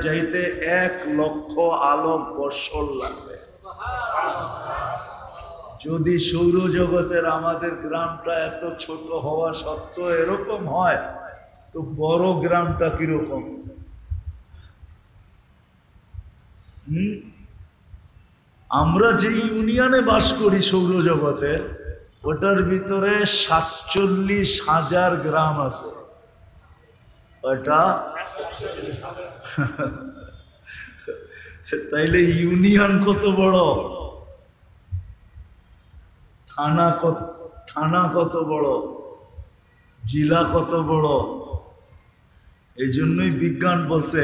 যাইতে 1,00,000 আলোক বৎসর লাগবে। যদি সৌরজগতের আমাদের গ্রামটা এত ছোট হওয়া সত্ত্বেও এরকম হয়, তো বড় গ্রামটা কিরকম? আমরা যে ইউনিয়নে বাস করি সৌরজগতে, ওটার ভিতরে 47,000 গ্রাম আছে। ওটা তাইলে ইউনিয়ন কত বড়, থানা কত বড়, জেলা কত বড়। এই জন্যই বিজ্ঞান বলছে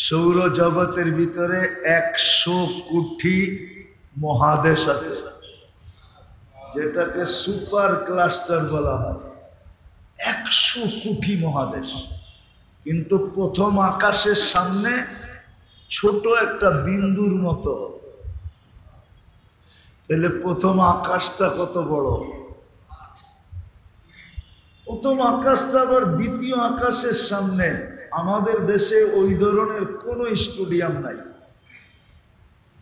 সৌরজগতের ভিতরে 100 কোটি মহাদেশ আছে, যেটাকে সুপার ক্লাস্টার বলা হয়। 100 কোটি মহাদেশ, কিন্তু প্রথম আকাশের সামনে ছোট একটা বিন্দুর মতো। তাহলে প্রথম আকাশটা কত বড়? প্রথম আকাশটা আবার দ্বিতীয় আকাশের সামনে। আমাদের দেশে ওই ধরনের কোনো স্টেডিয়াম নাই,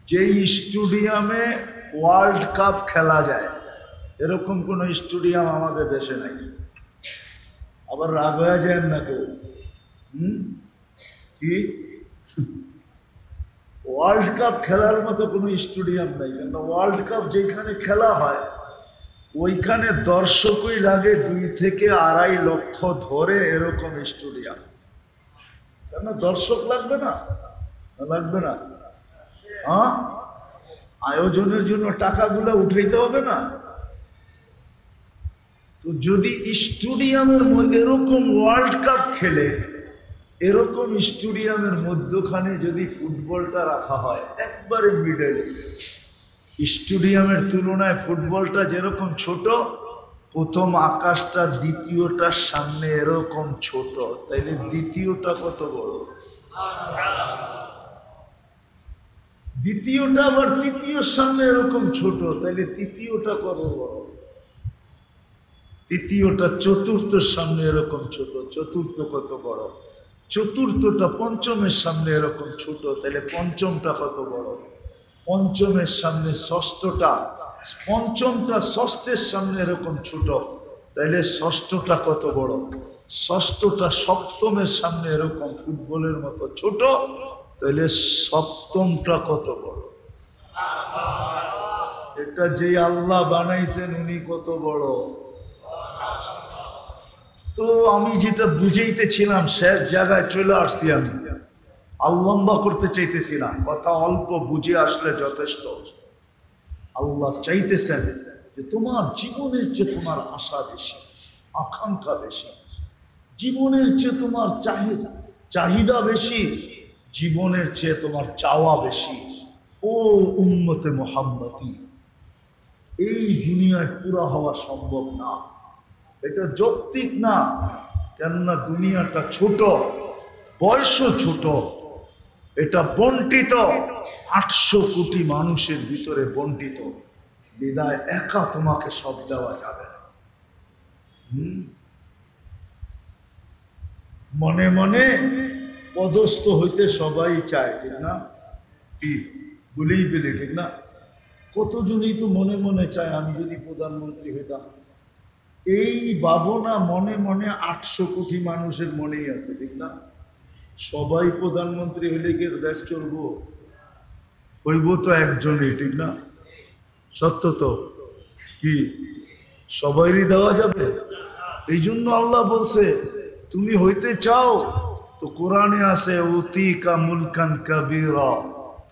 যেই স্টেডিয়ামে ওয়ার্ল্ড কাপ খেলা যায়, এরকম কোন স্টেডিয়াম আমাদের দেশে নাই। আবার রাগ হয়ে যায় না কেউ? কি ওয়ার্ল্ড কাপ খেলার মতো কোনো স্টেডিয়াম নাই? কেন, ওয়ার্ল্ড কাপ যেখানে খেলা হয় ওইখানে দর্শকই লাগে 2 থেকে 2.5 লক্ষ ধরে, এরকম স্টেডিয়াম। কেন দর্শক লাগবে না? লাগবে না? হ্যাঁ, আয়োজনের জন্য টাকাগুলো উঠাইতে হবে না? তো যদি স্টেডিয়ামের মধ্যে এরকম ওয়ার্ল্ড কাপ খেলে, এরকম স্টেডিয়ামের মধ্যখানে যদি ফুটবলটা রাখা হয় একবারে মিডল, স্টেডিয়ামের তুলনায় ফুটবলটা যেরকম ছোট, প্রথম আকাশটা দ্বিতীয়টার সামনে এরকম ছোট, তাইলে দ্বিতীয়টা কত বড়? দ্বিতীয়টা আবার তৃতীয়র সামনে এরকম ছোট, তাইলে তৃতীয়টা কত বড়? তৃতীয়টা চতুর্থের সামনে এরকম ছোট, চতুর্থ কত বড়? চতুর্থটা পঞ্চমের সামনে এরকম ছোট, তাহলে পঞ্চমটা কত বড়? পঞ্চমের সামনে ষষ্ঠটা, পঞ্চমটা ষষ্ঠের সামনে এরকম ছোট, তাইলে ষষ্ঠটা কত বড়? ষষ্ঠটা সপ্তমের সামনে এরকম ফুটবলের মতো ছোট, তাইলে সপ্তমটা কত বড়? এটা যে আল্লাহ বানাইছেন উনি কত বড়? তো আমি যেটা বুঝাইতেছিলাম শেষ জায়গায় চলে আসছি। আমি লম্বা করতে চাইতেছি না, কথা অল্প বুঝে আসলে যথেষ্ট। আল্লাহ চাইতেছেন যে তোমার জীবনের চেয়ে তোমার আশা বেশি, আকাঙ্ক্ষা বেশি, জীবনের চেয়ে তোমার চাহিদা বেশি, জীবনের চেয়ে তোমার চাওয়া বেশি। ও উম্মতে মুহাম্মদী, এই দুনিয়ায় পুরা হওয়া সম্ভব না, এটা যৌক্তিক না। কেননা দুনিয়াটা ছোট, বয়সও ছোট, এটা বন্টিত 800 কোটি মানুষের ভিতরে বন্টিত, বিদায় একা তোমাকে সব দেওয়া যাবে না। মনে মনে পদস্থ হইতে সবাই চায়, ঠিক না? কি বলেই পেলে, ঠিক না? কতজনই তো মনে মনে চায় আমি যদি প্রধানমন্ত্রী হইতাম। এই ভাবনা মনে মনে 800 কোটি মানুষের মনেই আছে, ঠিক না? সবাই প্রধানমন্ত্রী হইলে কি দেশ চলবো? হইব তো একজনই, ঠিক না? সত্য তো? কি সবাইরই দেওয়া যাবে? এই জন্য আল্লাহ বলছে তুমি হইতে চাও তো কোরআনে আছে উতিকা মুলকান কাবীরা,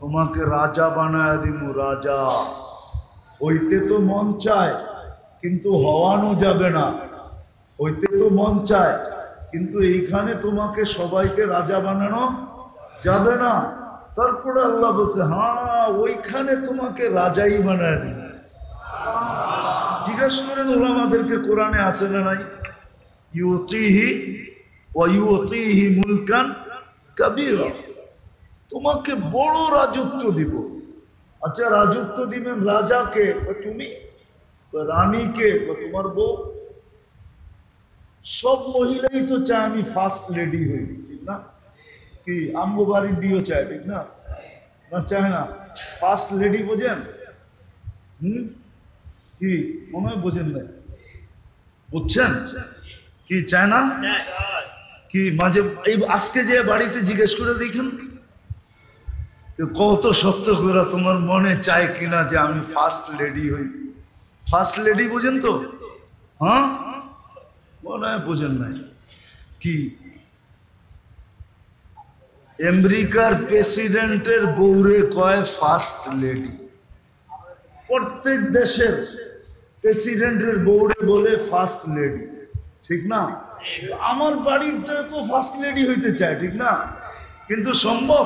তোমাকে রাজা বানায় দিমু। রাজা হইতে তো মন চায় কিন্তু হওয়ানো যাবে না, হইতে তো মন চায় কিন্তু এইখানে তোমাকে সবাইকে রাজা বানানো যাবে না। তারপরে আল্লাহ বলছে হ্যাঁ ওইখানে তোমাকে রাজাই বানায় দিন। জিজ্ঞাসা করেন ওলামাদেরকে, কোরআনে আছে না নাই? ইউতিহি ওয়া ইউতিহি মুলকান কাবীরা, তোমাকে বড় রাজত্ব দিব। আচ্ছা রাজত্ব দিবেন রাজাকে? তুমি রানীকে, তোমার বউ। সব মহিলাই তো চায় আমি ফার্স্ট লেডি হই, ঠিক না? কি আমগো বাড়ির বিয়ে চায়, ঠিক না? না চায় না? ফার্স্ট লেডি বোঝেন? কি মনে হয় বোঝেন না? বুঝছেন কি চায় না? কি মাঝে এই আজকে যে বাড়িতে জিজ্ঞেস করে দেখেন কত সত্য করে তোমার মনে চায় কিনা যে আমি ফার্স্ট লেডি হই। ফার্স্ট লেডি বোঝেন তো? হ্যাঁ, মনে হয় বোঝেন নাই। কি আমেরিকার প্রেসিডেন্টের বউরে কয় ফার্স্ট লেডি। প্রত্যেক দেশের প্রেসিডেন্টের বউরে বলে ফার্স্ট লেডি, ঠিক না? আমার বাড়িটা তো ফার্স্ট লেডি হইতে চায়, ঠিক না? কিন্তু সম্ভব?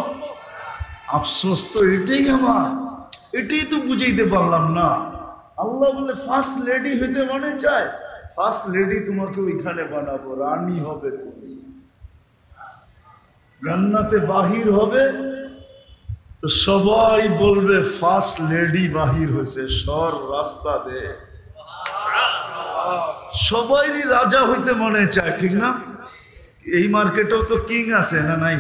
আফসোস তো এটাই আমার, এটাই তো বুঝাইতে পারলাম না। আল্লাহ বলে ফার্স্ট লেডি হইতে মনে চায়, ফার্স্ট লেডি তোমাকে ওইখানে বানাবো, রানী হবে তুমি, জান্নাতে বাহির হবে তো সবাই বলবে ফার্স্ট লেডি বাহির হয়েছে, সর রাস্তা দে। সবাইরই রাজা হইতে মনে চায়, ঠিক না? এই মার্কেটেও তো কিং আছে না নাই?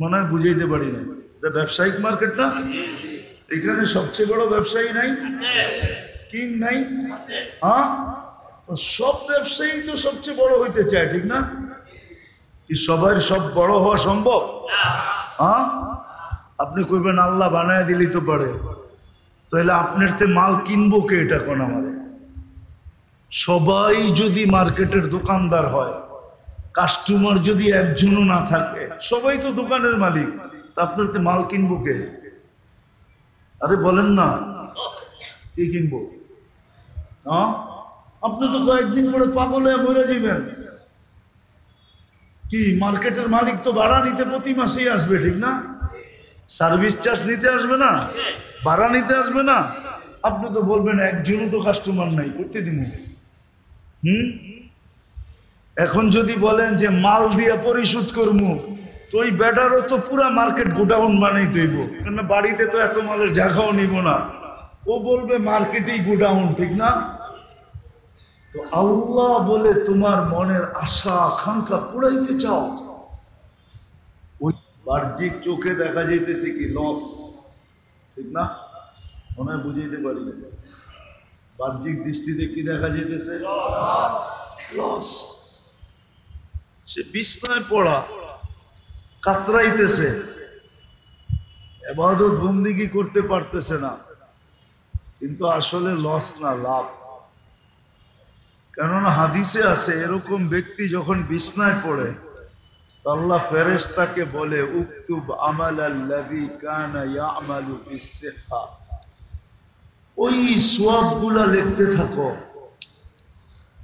মনে হয় বুঝাইতে পারি না। এটা ব্যবসায়িক মার্কেট না? এখানে সবচেয়ে বড় ব্যবসায়ী নাই? কিং নাই? হ্যাঁ, সব ব্যবসায়ী তো সবচেয়ে বড় হইতে চায়, ঠিক না? কি সবার সব বড় হওয়া সম্ভব? হ্যাঁ, আপনি কইবেন আল্লাহ বানায় দিলি তো পারে, তাহলে আপনার তে মাল কিনবো কে? এটা কোন আমাদের সবাই যদি মার্কেটের দোকানদার হয়, কাস্টমার যদি একজনও না থাকে, সবাই তো দোকানের মালিক, তা আপনার তে মাল কিনবো কে? আরে বলেন না, কি কিনবো? হ্যাঁ, আপনি তো কয়েকদিন পরে পাগল হয়ে মরে যাবেন। কি মার্কেটের মালিক তো ভাড়া নিতে প্রতি মাসেই আসবে, ঠিক না? সার্ভিস চার্জ নিতে আসবে না, ভাড়া নিতে আসবে না? আপনি তো বলবেন একজনও তো কাস্টমার নাই, করতে দিন। এখন যদি বলেন যে মাল দিয়ে পরিশোধ করবো, তো ওই বেটারও তো পুরা মার্কেট গোডাউন বানাই দেব, কেন বাড়িতে তো এত মালের জায়গাও নিব না। ও বলবে মার্কেটেই গোডাউন, ঠিক না? তো আল্লাহ বলে তোমার মনের আশা আকাঙ্ক্ষা পুরাইতে চাও, ওই বাহ্যিক চোখে দেখা যাইতেছে কি লস, ঠিক না? মনে হয় বুঝাইতে পারি, বাহ্যিক দৃষ্টিতে কি দেখা যাইতেছে? লস। সে বিছনায় পড়া কাতরাইতেছে, ইবাদত বন্দেগী করতে পারতেছে না, কিন্তু আসলে লস না, লাভ। কেননা হাদিসে আছে এরকম ব্যক্তি যখন বিছনায় পড়ে, আল্লাহ ফেরেশতাকে বলে উকতুব আমালাল্লাযী কানা ইয়ামালু বিস-সিহা, ওই সওয়াবগুলা লিখতে থাকো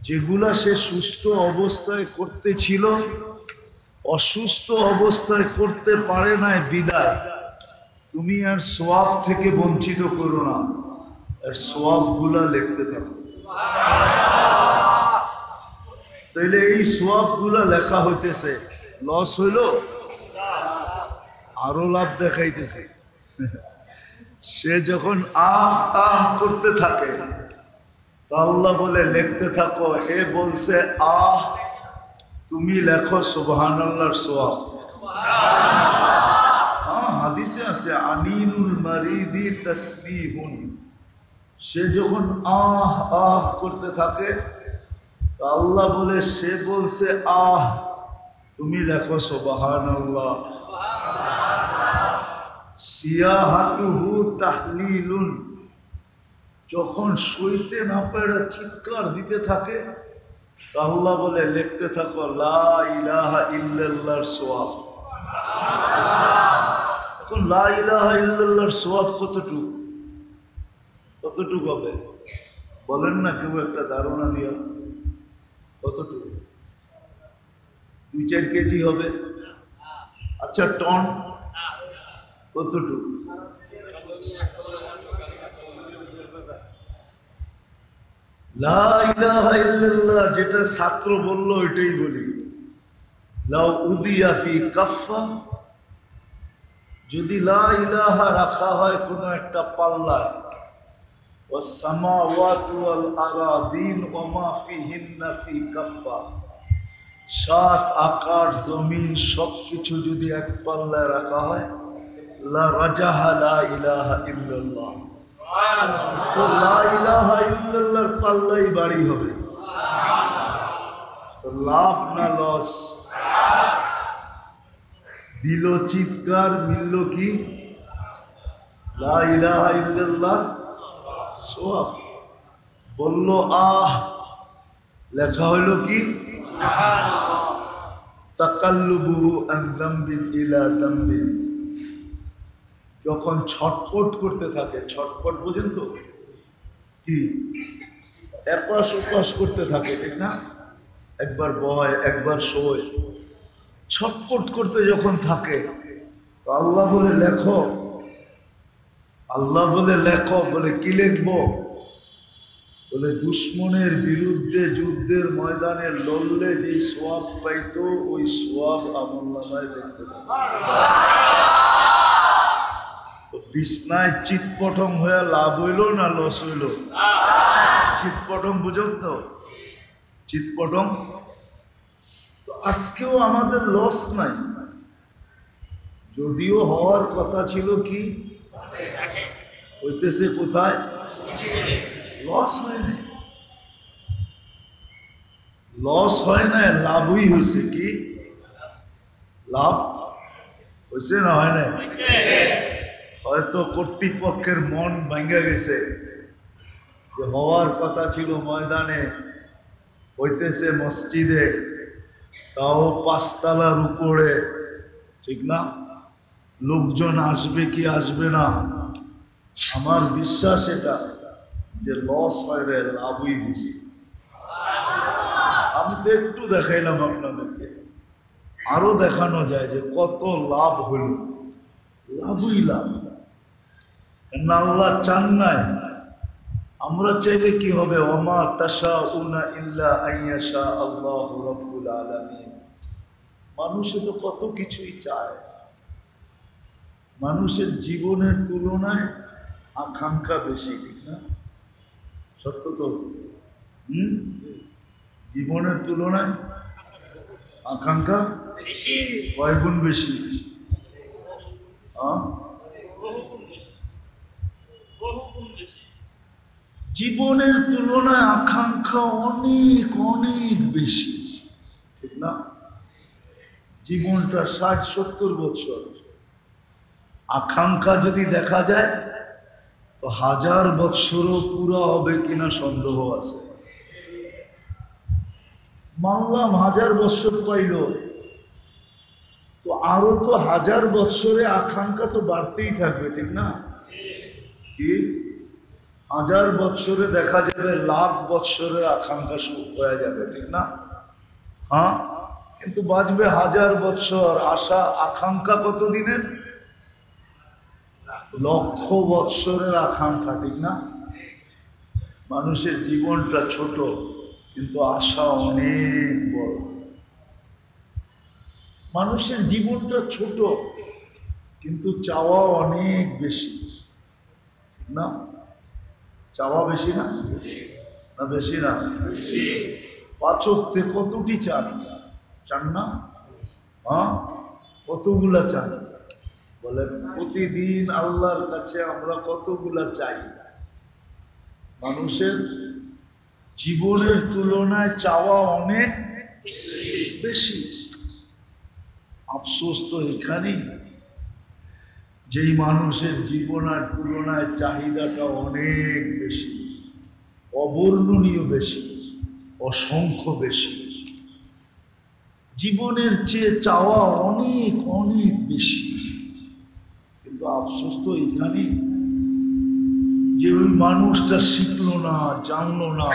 যেগুলা সে সুস্থ অবস্থায় করতে ছিল, অসুস্থ অবস্থায় করতে পারে না, বিদায় তুমি আর সওয়াব থেকে বঞ্চিত করো না, আর সওয়াবগুলা লিখতে থাকো। তাইলে এই সওয়াবগুলা লেখা হইতেছে, লস হইল? আরো লাভ দেখাইতেছে। সে যখন আহ আহ করতে থাকে, আল্লাহ বলে লিখতে থাকো, এ বলছে আহ, তুমি লেখো সুবহানাল্লাহর সওয়াব। হাদিসে আছে আনিনুল মারিদি তাসবিহুন, সে যখন আহ আহ করতে থাকে, আল্লাহ বলে সে বলছে আহ, তুমি লেখো সুবহানাল্লাহ। সিয়াহাতুহু তাহলিলুন, যখন সইতে না পেরে চিৎকার দিতে থাকে, আল্লাহ বলে লিখতে থাকো লা ইলাহা ইল্লাল্লাহর সওয়াব। এখন লা ইলাহা ইল্লাল্লাহর সওয়াব কতটুকু? কতটুকু হবে বলেন না, কেউ একটা ধারণা দিয়া। কতটুকু? 2-4 কেজি হবে? আচ্ছা, টন কতটুকু? লা ইলাহা ইল্লাল্লাহ যেটা ছাত্র বললো এটাই বলি, লাউ উদিয়া ফি কাফা, যদি লা ইলাহা রাখা হয় কোনো একটা পাল্লায়, ওয়াস সামাওয়াতু ওয়াল আরাদিন ওয়া মা ফিহিন্না ফি কাফা, সাত আকাশ জমিন সবকিছু যদি এক পাল্লায় রাখা হয়, লা রাজাহা লা ইলাহা ইল্লাল্লাহ, তো লা ইলাহা ইল্লাল্লাহর পাল্লাই বাড়ি হবে। তো লাভ না লস? দিল চিৎকার, মিলল কি? লা ইলাহা ইল্লাল্লাহ সওয়াব। বলল আহ, লেখা হইল কি? তাকাল্লুবু আন যামবিন ইলা যামবিন। যখন ছটফট করতে থাকে, ছটফট বোঝেন তো কি? এপাশ ওপাশ করতে থাকে, ঠিক না? একবার বয় একবার শোয়, ছটফট করতে যখন থাকে, তো আল্লাহ বলে লেখো, আল্লাহ বলে লেখো। বলে কি লিখবো? বলে দুশ্মনের বিরুদ্ধে যুদ্ধের ময়দানে লড়লে যে সোয়াব পাইতো, ওই সোয়াব আমলনামায় দেখতে পাবে। তো বিছনায় চিৎপটং হয়ে লাভ হইল না লস হইল? চিৎপটং বুঝুন তো, চিৎপটং। তো আজকেও আমাদের লস নাই, যদিও হওয়ার কথা ছিল কি হইতেছে কোথায়? লস হয় না, লস হয় না, লাভই হয়েছে। কি লাভ হয়েছে না হয় না? হয়তো কর্তৃপক্ষের মন ভাঙ্গা গেছে যে হওয়ার কথা ছিল ময়দানে, হইতেছে মসজিদে, তাও 5 তলার উপরে, ঠিক না? লোকজন আসবে কি আসবে না? আমার বিশ্বাস এটা যে লস হয় রে, লাভই বেশি। আমি তো একটু দেখাইলাম আপনাদেরকে, আরো দেখানো যায় যে কত লাভ হইল। লাভই লাভ। আল্লাহ চান নাই, আমরা চাইলে কি হবে? ওমা তাশাউনা ইল্লা আইয়াশা আল্লাহু রাব্বুল আলামিন। মানুষে তো কত কিছুই চায়, মানুষের জীবনের তুলনায় আকাঙ্ক্ষা বেশি, ঠিক না? সত্য তো? জীবনের তুলনায় আকাঙ্ক্ষা কয় গুণ বেশি? জীবনের তুলনায় আকাঙ্ক্ষা অনেক অনেক বেশি, ঠিক না? জীবনটা 60-70 বছর, আকাঙ্ক্ষা যদি দেখা যায় তো 1000 বছরও পুরো হবে কিনা সন্দেহ আছে। মানলাম 1000 বছর পাইল, তো আরো তো 1000 বছরে আকাঙ্ক্ষা তো বাড়তেই থাকবে, ঠিক না? কি 1000 বছরে দেখা যাবে লাখ বছরের আকাঙ্ক্ষা শুরু হয়ে যাবে, ঠিক না? হ্যাঁ, কিন্তু বাঁচবে 1000 বছর, আশা আকাঙ্ক্ষা কত দিনের? লক্ষ বৎসরের আকাঙ্ক্ষা, ঠিক না? মানুষের জীবনটা ছোট কিন্তু আশা অনেক বড়। মানুষের জীবনটা ছোট কিন্তু চাওয়া অনেক বেশি, ঠিক না? চাওয়া বেশি না? না বেশি না? 5 ওয়াক্তে কতটি চান? চান না? হ্যাঁ, কতগুলা চান? বলে প্রতিদিন আল্লাহর কাছে আমরা কতগুলা চাই? মানুষের জীবনের তুলনায় চাওয়া অনেক বেশি। আফসোস তো এখানেই, যেই মানুষের জীবনের তুলনায় চাহিদাটা অনেক বেশি, অবর্ণনীয় বেশি, অসংখ্য বেশি। জীবনের চেয়ে চাওয়া অনেক অনেক বেশি, কিন্তু আফসোস তো এখানে যে ওই মানুষটা শিখলো না, জানলো না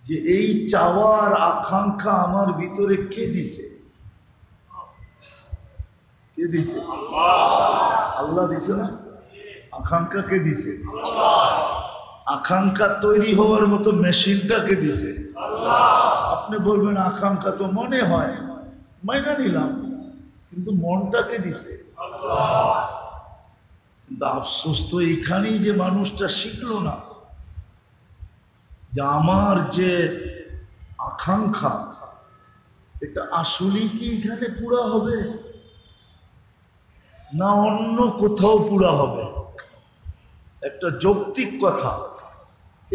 যে এই চাওয়ার আকাঙ্ক্ষা আমার ভিতরে কে দিছে? কে দিছে? আল্লাহ দিছে না? আকাঙ্ক্ষা কে দিছে? আকাঙ্ক্ষা তৈরি হওয়ার মতো মেশিনটা কে দিছে? আপনি বলবেন আকাঙ্ক্ষা তো মনে হয়, মাইনা নিলাম, কিন্তু মনটাকে দিছে। কিন্তু আফসোস তো এখানেই যে মানুষটা শিখলো না যে আমার যে আকাঙ্ক্ষা, এটা আসলেই কি এখানে পুরা হবে না অন্য কোথাও পুরা হবে? একটা যৌক্তিক কথা,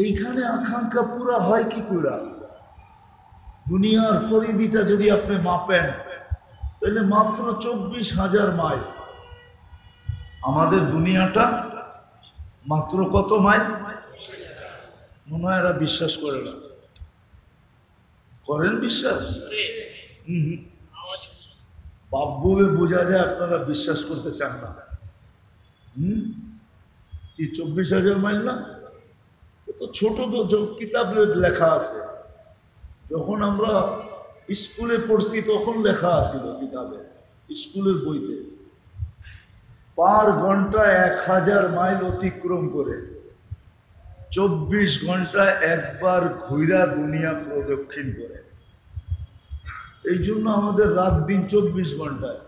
এইখানে আকাঙ্ক্ষা পুরা হয় কি পুরা? দুনিয়ার পরিধিটা যদি আপনি মাপেন তাহলে মাত্র 24,000 মাইল। আমাদের দুনিয়াটা মাত্র কত মাইল? মনে হয় এরা বিশ্বাস করে না। করেন বিশ্বাস? বাবুবে বোঝা যায় আপনারা বিশ্বাস করতে চান না। কি 24,000 মাইল না? তো ছোট তো কিতাবে লেখা আছে, যখন আমরা স্কুলে পড়ছি তখন লেখা আছিল কিতাবে, স্কুলের বইতে, পার ঘন্টায় 1000 মাইল অতিক্রম করে 24 ঘন্টায় একবার ঘুরা দুনিয়া প্রদক্ষিণ করে। এই জন্য আমাদের রাত দিন 24 ঘন্টায়,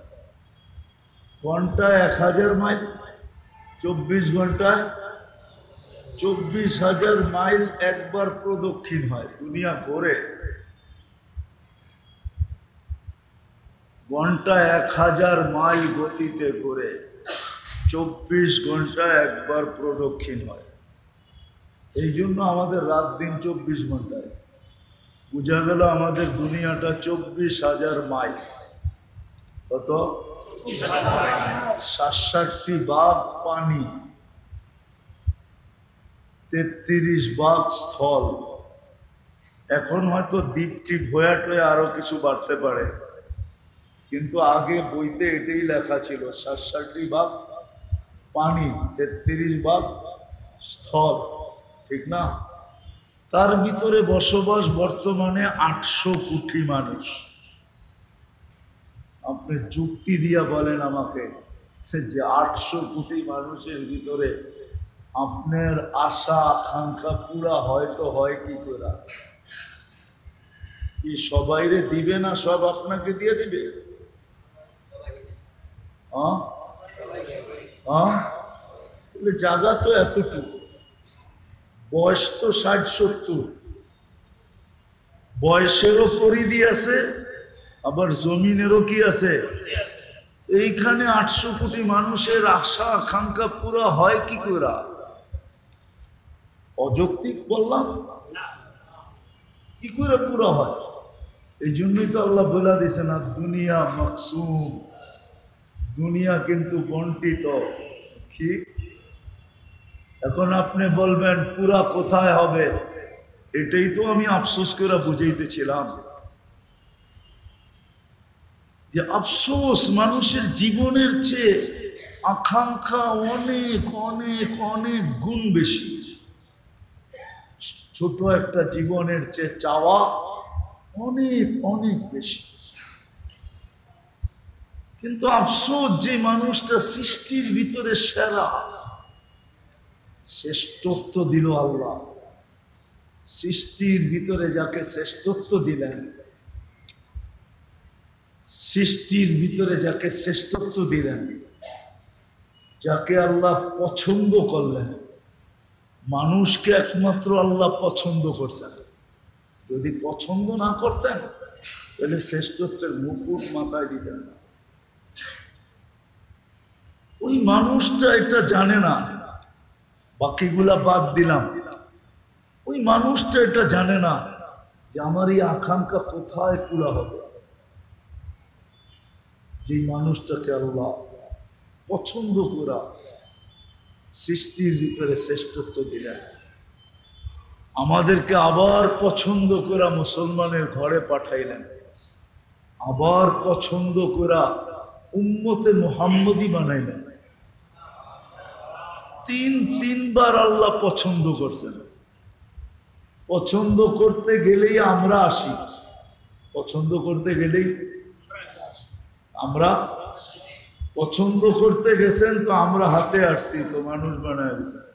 ঘন্টায় 1000 মাইল, 24 ঘন্টায় 24,000 মাইল একবার প্রদক্ষিণ হয়, দুনিয়া ঘোরে। ঘন্টায় 1000 মাইল গতিতে ঘোরে, 24 ঘন্টায় একবার প্রদক্ষিণ হয়। এই জন্য আমাদের রাত দিন 24 ঘন্টায়। বুঝা গেল আমাদের দুনিয়াটা 24,000 মাইল। কত? 67টি ভাগ পানি, 33 ভাগ স্থল। এখন হয়তো দ্বীপটি ভয়া টয়ে আরো কিছু বাড়তে পারে, কিন্তু আগে বইতে এটাই লেখা ছিল, 67টি ভাগ পানি, 33 ভাগ স্থল, ঠিক না? তার ভিতরে বসবাস বর্তমানে 800 কোটি মানুষ। আপনি যুক্তি দিয়া বলেন আমাকে যে 800 কোটি মানুষের ভিতরে আপনার আশা আকাঙ্ক্ষা পুরা হয়তো হয় কি করে? কি সবাইরে দিবে না সব আপনাকে দিয়ে দিবে? জায়গা তো এতটুকু, বয়স তো 60-70, বয়সেরও পরিধি আছে, আবার জমিনেরও কি আছে। এইখানে 800 কোটি মানুষের আশা আকাঙ্ক্ষা পুরা হয় কি করে? অযৌক্তিক বললাম? কি করে পুরা হয়? এই জন্যই তো আল্লাহ বলে দিছে না, দুনিয়া মাকসুম, দুনিয়া কিন্তু বন্টিত। ঠিক? এখন আপনি বলবেন পুরা কোথায় হবে? এটাই তো আমি আফসোস করে বুঝাইতেছিলাম, যে আফসোস মানুষের জীবনের চেয়ে আকাঙ্ক্ষা অনেক অনেক অনেক গুণ বেশি। ছোট একটা জীবনের চেয়ে চাওয়া অনেক অনেক বেশি। কিন্তু আফসোস যে মানুষটা সৃষ্টির ভিতরে সেরা, শ্রেষ্ঠত্ব দিল আল্লাহ, সৃষ্টির ভিতরে যাকে শ্রেষ্ঠত্ব দিলেন, সৃষ্টির ভিতরে যাকে শ্রেষ্ঠত্ব দিলেন, যাকে আল্লাহ পছন্দ করলেন। মানুষকে একমাত্র আল্লাহ পছন্দ করছেন, যদি পছন্দ না করতেন তাহলে শ্রেষ্ঠত্বের মুকুট মাথায় দিতেন না। ওই মানুষটা এটা জানে না, বাকিগুলা বাদ দিলাম, ওই মানুষটা এটা জানে না যে আমার এই আকাঙ্ক্ষা কোথায় পুরা হবে। যে মানুষটাকে আল্লাহ পছন্দ করা সৃষ্টির ভিতরে শ্রেষ্ঠত্ব দিলেন, আমাদেরকে আবার পছন্দ করা মুসলমানের ঘরে পাঠাইলেন, আবার পছন্দ করা উম্মতে মুহাম্মদী বানাইলেন। তিনবার আল্লাহ পছন্দ করছেন। পছন্দ করতে গেলেই আমরা আসি, পছন্দ করতে গেলেই আমরা, পছন্দ করতে গেছেন তো আমরা হাতে আসছি, তো মানুষ বানায় দিয়েছেন।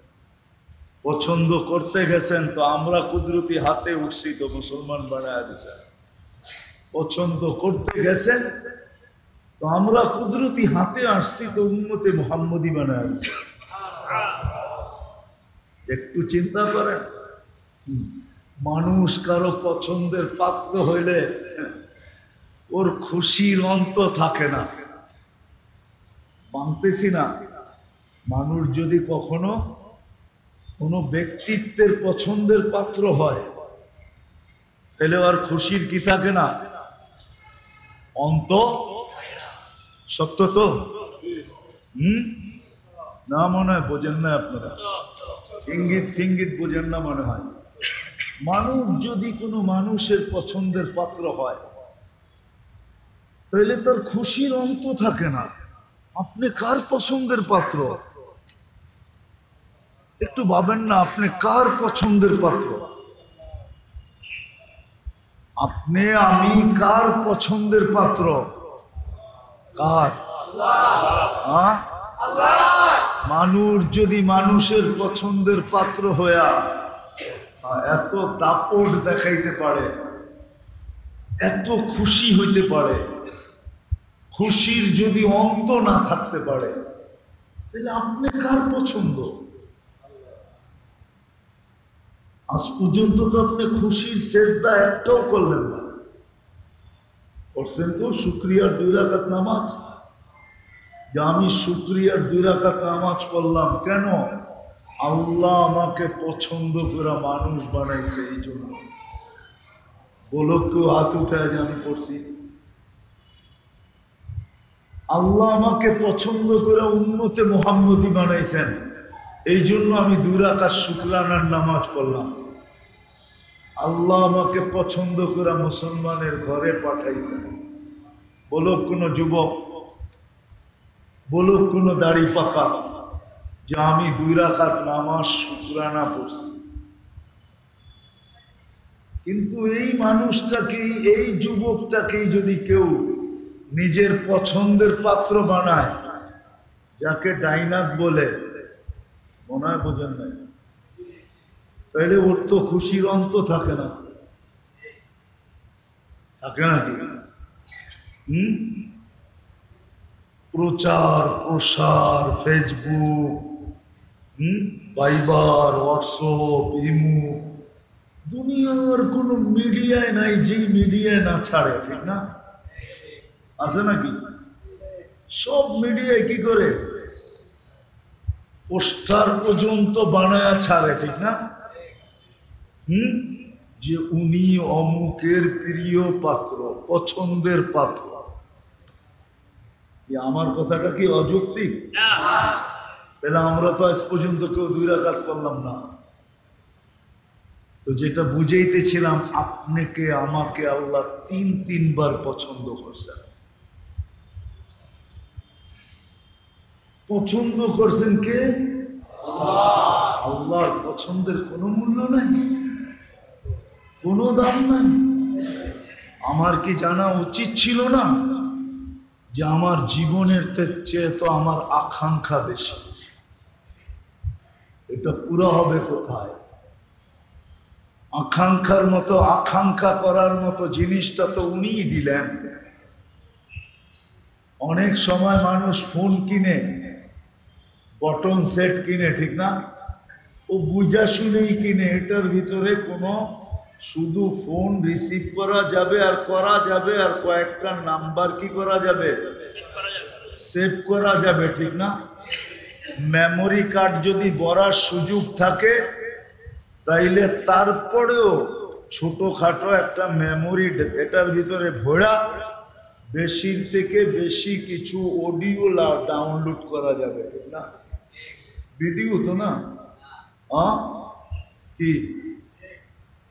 পছন্দ করতে গেছেন তো আমরা কুদরতি হাতে উঠছি, তো মুসলমান বানায় দিয়েছেন। পছন্দ করতে গেছেন তো আমরা কুদরতি হাতে আসছি, তো উম্মতে মুহাম্মদী বানায় দিয়েছেন। একটু চিন্তা করেন, মানুষ কারো পছন্দের পাত্র হইলে ওর খুশির অন্ত থাকে না। মানতেছি না, মানুষ যদি কখনো কোনো ব্যক্তিত্বের পছন্দের পাত্র হয় তাহলে আর খুশির কি থাকে না, অন্ত। সত্য তো? না মনে হয় বোঝেন না আপনারা, ইঙ্গিত ফিঙ্গিত বোঝেন না মনে হয়। মানুষ যদি কোনো মানুষের পছন্দের পাত্র হয় তাহলে তার খুশির অন্ত থাকে না। আপনি কার পছন্দের পাত্র? একটু ভাবেন না, আপনি কার পছন্দের পাত্র? আপনি আমি কার পছন্দের পাত্র? কার? মানুষ যদি মানুষের পছন্দের পাত্র হইয়া এত দাপট দেখাইতে পারে, এত খুশি হইতে পারে, খুশির যদি অন্ত না থাকতে পারে, তাহলে আপনি কার পছন্দ? আজ পর্যন্ত তো আপনি খুশির সেজদা একটাও করলেন না। করছেন তো শুকরিয়ার 2 রাকাত নামাজ? যে আমি শুকরিয়ার 2 রাকাত নামাজ পড়লাম কেন? আল্লাহ আমাকে পছন্দ করে মানুষ বানাইছে, এই জন্য। বলো কেউ হাত উঠায় যে আমি পড়ছি। আল্লাহ আমাকে পছন্দ করে উম্মতে মুহাম্মদী বানাইছেন, এই জন্য আমি 2 রাকাত শুকরানার নামাজ পড়লাম। আল্লাহ আমাকে পছন্দ করে মুসলমানের ঘরে পাঠাইছেন। বলো কোন যুবক, বলো কোন দাড়ি পাকা যে আমি 2 রাকাত নামাজ শুকরানা পড়ছি। কিন্তু এই মানুষটাকেই, এই যুবকটাকেই যদি কেউ নিজের পছন্দের পাত্র বানায়, যাকে ডাইনাক বলে, মনে হয় বোঝেন নাই, তাইলে ওর তো খুশির অন্ত থাকে না। থাকে নাকি? প্রচার প্রসার, ফেসবুক, ভাইবার, হোয়াটসঅ্যাপ, ইমো, দুনিয়ার কোন মিডিয়ায় নাই যে মিডিয়ায় না ছাড়ে, ঠিক না? আছে নাকি? সব মিডিয়ায় কি করে পোস্টার পর্যন্ত বানায়া ছাড়ে, ঠিক না? যে উনি অমুকের প্রিয় পাত্র, পছন্দের পাত্র। আমার কথাটা কি অযৌক্তিক? তাহলে আমরা তো আজ পর্যন্ত কেউ 2 রাকাত করলাম না। তো যেটা বুঝাইতেছিলাম, আপনাকে আমাকে আল্লাহ 3 বার পছন্দ করছেন। পছন্দ করছেন কে? আল্লাহর পছন্দের কোনো মূল্য নাই, কোনো দাম নাই। আমার কি জানা উচিত ছিল না যে আমার জীবনের চেয়ে তো আমার আকাঙ্ক্ষা বেশি? এটা পুরো হবে কোথায়? আকাঙ্ক্ষার মতো, আকাঙ্ক্ষা করার মতো জিনিসটা তো উনিই দিলেন। অনেক সময় মানুষ ফোন কিনে, বটন সেট কিনে, ঠিক না? ও বুঝা শুনেই কিনে। এটার ভিতরে কোনো শুধু ফোন রিসিভ করা যাবে আর করা যাবে, আর কয়েকটা নাম্বার কি করা যাবে, সেভ করা যাবে, ঠিক না? মেমোরি কার্ড যদি ভরার সুযোগ থাকে তাইলে তারপরেও ছোটখাটো একটা মেমোরি এটার ভিতরে ভরা বেশির থেকে বেশি কিছু অডিও ডাউনলোড করা যাবে, ঠিক না? ভিডিও তো না, কি?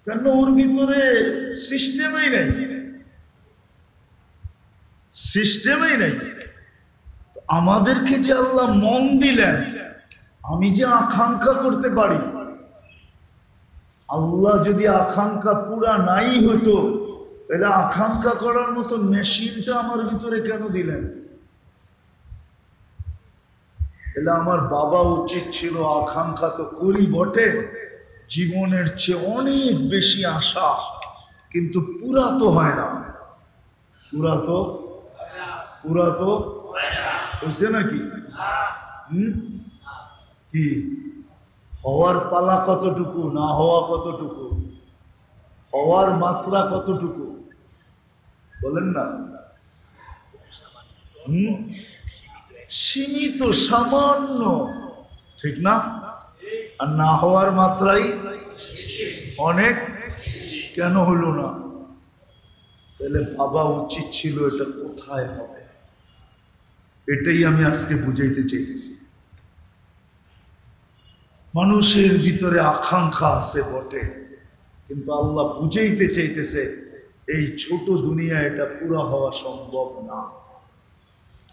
কেন? ওর ভিতরে সিস্টেমই নেই, সিস্টেমই নেই। আমাদেরকে যে আল্লাহ মন দিলেন, আমি যে আকাঙ্ক্ষা করতে পারি, আল্লাহ যদি আকাঙ্ক্ষা পুরা নাই হতো তাহলে আকাঙ্ক্ষা করার মতো মেশিনটা আমার ভিতরে কেন দিলেন? তাহলে আমার বাবা উচিত ছিল, আকাঙ্ক্ষা তো করি বটে, জীবনের চেয়ে অনেক বেশি আশা, কিন্তু পুরা তো হয় না। পুরা তো হয়েছে নাকি? কি হওয়ার পালা কতটুকু, না হওয়া কতটুকু? হওয়ার মাত্রা কতটুকু বলেন না? সীমিত, সামান্য, ঠিক না? আর না হওয়ার মাত্রাই অনেক। কেন হলো না? তাহলে ভাবা উচিত ছিল এটা কোথায় হবে। এটাই আমি আজকে বুঝাইতে চাইতেছি। মানুষের ভিতরে আকাঙ্ক্ষা আছে বটে, কিন্তু আল্লাহ বুঝাইতে চাইতেছে এই ছোট দুনিয়া এটা পুরা হওয়া সম্ভব না।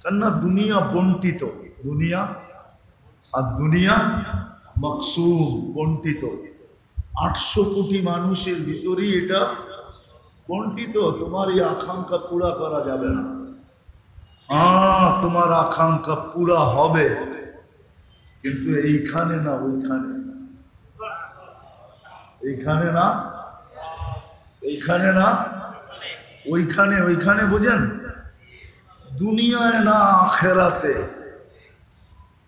কেননা দুনিয়া বন্টিত, দুনিয়া আর দুনিয়া মকসুম, বন্টিত। 800 কোটি মানুষের ভিতরেই এটা বন্টিত। তোমার এই আকাঙ্ক্ষা পুরা করা যাবে না। তোমার আকাঙ্ক্ষা পুরা হবে, কিন্তু এইখানে না, ওইখানে, এইখানে না, এইখানে না, ওইখানে। ওইখানে বোঝেন? দুনিয়ায় না, আখেরাতে।